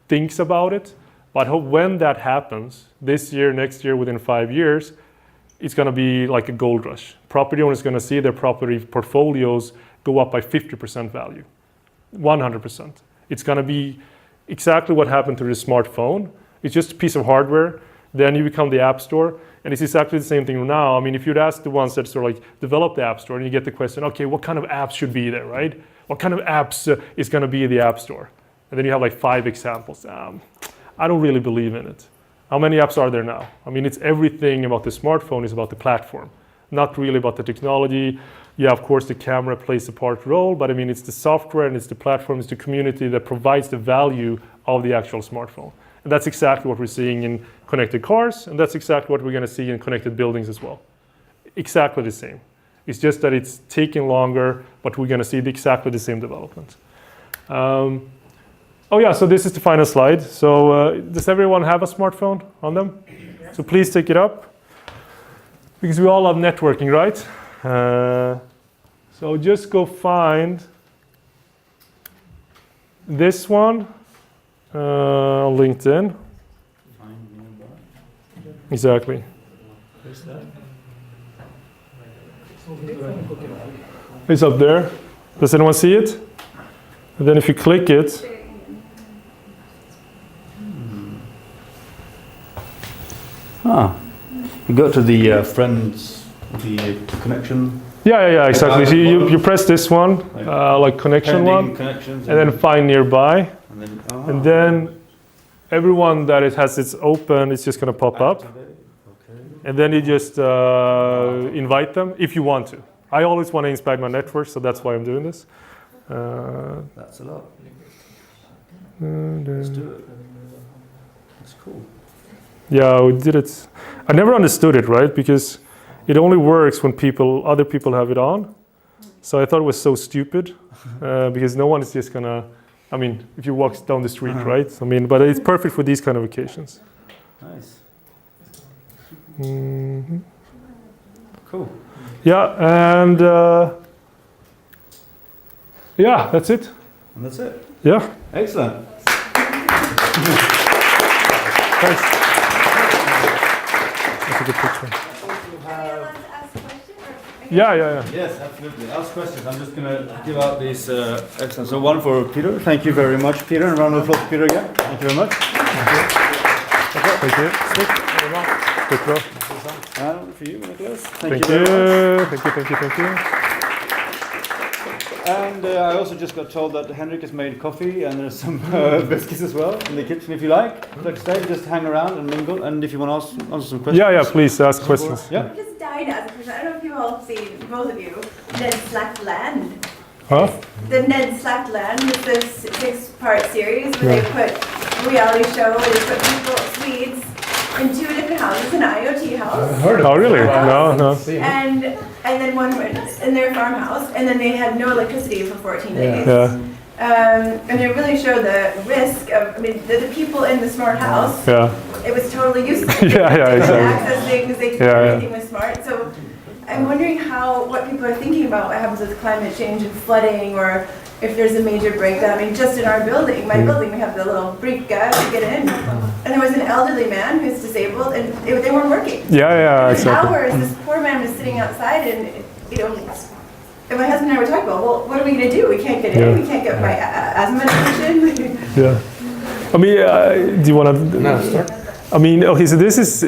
thinks about it. But when that happens, this year, next year, within 5 years, it's going to be like a gold rush. Property owners are going to see their property portfolios go up by 50% value, 100%. It's going to be exactly what happened to the smartphone. It's just a piece of hardware. Then you become the app store. And it's exactly the same thing now. I mean, if you'd ask the ones that sort of develop the app store and you get the question, okay, what kind of apps should be there, right? What kind of apps is going to be in the app store? And then you have 5 examples. I don't really believe in it. How many apps are there now? I mean, it's everything about the smartphone is about the platform, not really about the technology. Yeah, of course, the camera plays a part role, but I mean, it's the software and it's the platform, it's the community that provides the value of the actual smartphone. And that's exactly what we're seeing in connected cars, and that's exactly what we're going to see in connected buildings as well. Exactly the same. It's just that it's taking longer, but we're going to see exactly the same development. Oh yeah, so this is the final slide. So does everyone have a smartphone on them? So please take it up. Because we all love networking, right? So just go find this one on LinkedIn. Exactly. It's up there. Does anyone see it? And then if you click it, You go to the friends, the connection. yeah, exactly. So you press this one, like connection one, connections, and then find nearby, and then, and then everyone that it has its open, it's just going to pop up, and then you just invite them if you want to. I always want to expand my network, so that's why I'm doing this. That's a lot. Let's do it. That's cool. Yeah, we did it. I never understood it, right? Because it only works when other people have it on. So I thought it was so stupid, because no one is just gonna. I mean, if you walk down the street, right? I mean, but it's perfect for these kind of occasions. Nice. Mm-hmm. Cool. Yeah, and yeah, that's it. And that's it. Yeah. Excellent. Thanks. That's a good picture. Yeah. Yes, absolutely. Ask questions. I'm just going to give out these excellent. So one for Peter. Thank you very much, Peter. And round of applause for Peter again. Thank you very much. Thank you. Quick row. And for you, Nicholas. Thank very much. Thank you. And I also just got told that Henrik has made coffee and there's some biscuits as well in the kitchen if you like. Like stay, just hang around and mingle. And if you want to answer some questions. Yeah, please ask questions. Yeah. I just died as a person. I don't know if you all have seen, both of you, Ned Slacked Land. Huh? The Ned Slacked Land is this 6-part series where they put a reality show, they put people, Swedes, in 2 different houses, an IoT house. Oh, really? No. And then one in their farmhouse, and then they had no electricity for 14 days. Yeah. And it really showed the risk of, I mean, the people in the smart house, it was totally useless. They Yeah, could exactly. access things, they could everything was smart. So I'm wondering what people are thinking about what happens with climate change and flooding, or if there's a major breakdown. I mean, just in our building, my building, we have the little bricka to get in. And there was an elderly man who's disabled, and they weren't working. Yeah, For exactly. hours, this poor man was sitting outside, and and my husband and I were talking about, well, what are we going to do? We can't get in. We can't get my asthma medication. Yeah. I mean, do you want to? No, start. I mean, okay. So this is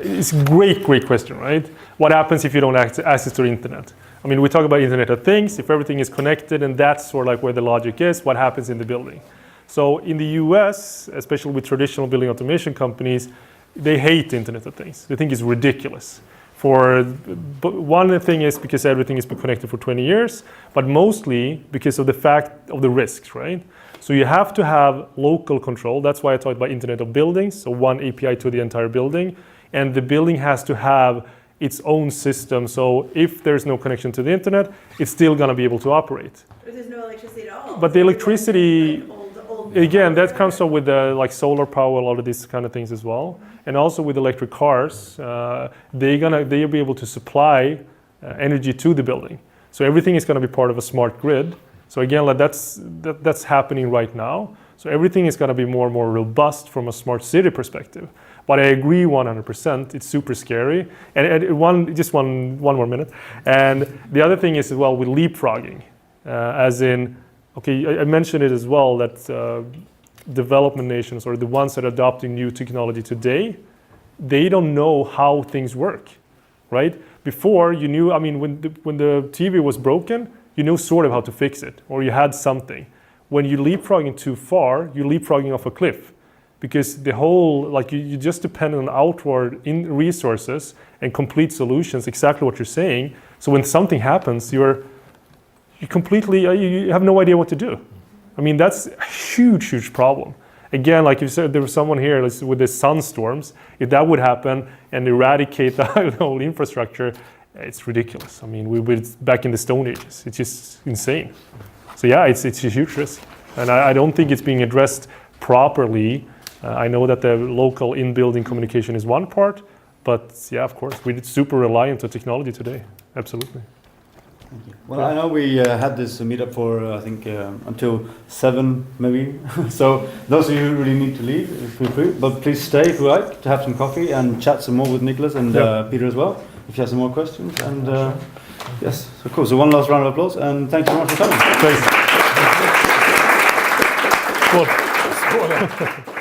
it's a great question, right? What happens if you don't have access to the internet? I mean, we talk about Internet of Things. If everything is connected, and that's sort of like where the logic is, what happens in the building? So in the US, especially with traditional building automation companies, they hate Internet of Things. They think it's ridiculous. But one thing is because everything has been connected for 20 years, but mostly because of the fact of the risks, right? So you have to have local control. That's why I talked about Internet of Buildings, so one API to the entire building. And the building has to have its own system. So if there's no connection to the internet, it's still going to be able to operate. But there's no electricity at all. But the electricity, old again, that comes up with like solar power, a lot of these kind of things as well. And also with electric cars, they'll be able to supply energy to the building. So everything is going to be part of a smart grid. So again, like that's happening right now. So everything is going to be more and more robust from a smart city perspective. But I agree 100%. It's super scary. And one more minute. And the other thing is as well with leapfrogging, as in, okay, I mentioned it as well that development nations or the ones that are adopting new technology today, they don't know how things work, right? Before you knew, I mean, when the TV was broken, you knew sort of how to fix it, or you had something. When you're leapfrogging too far, you're leapfrogging off a cliff. Because the whole, like you just depend on outward resources and complete solutions, exactly what you're saying. So when something happens, you completely, you have no idea what to do. I mean, that's a huge problem. Again, like you said, there was someone here with the sunstorms. If that would happen and eradicate the whole infrastructure, it's ridiculous. I mean, we're back in the Stone Ages. It's just insane. So yeah, it's a huge risk. And I don't think it's being addressed properly. I know that the local in-building communication is one part, but yeah, of course, we're super reliant on technology today. Absolutely. Well, I know we had this meetup for, I think, until 7 maybe. So those of you who really need to leave, feel free. But please stay if you like, to have some coffee and chat some more with Nicholas and Peter as well, if you have some more questions. And yes, of course. So one last round of applause, and thank you very much for coming. Thanks. Cool.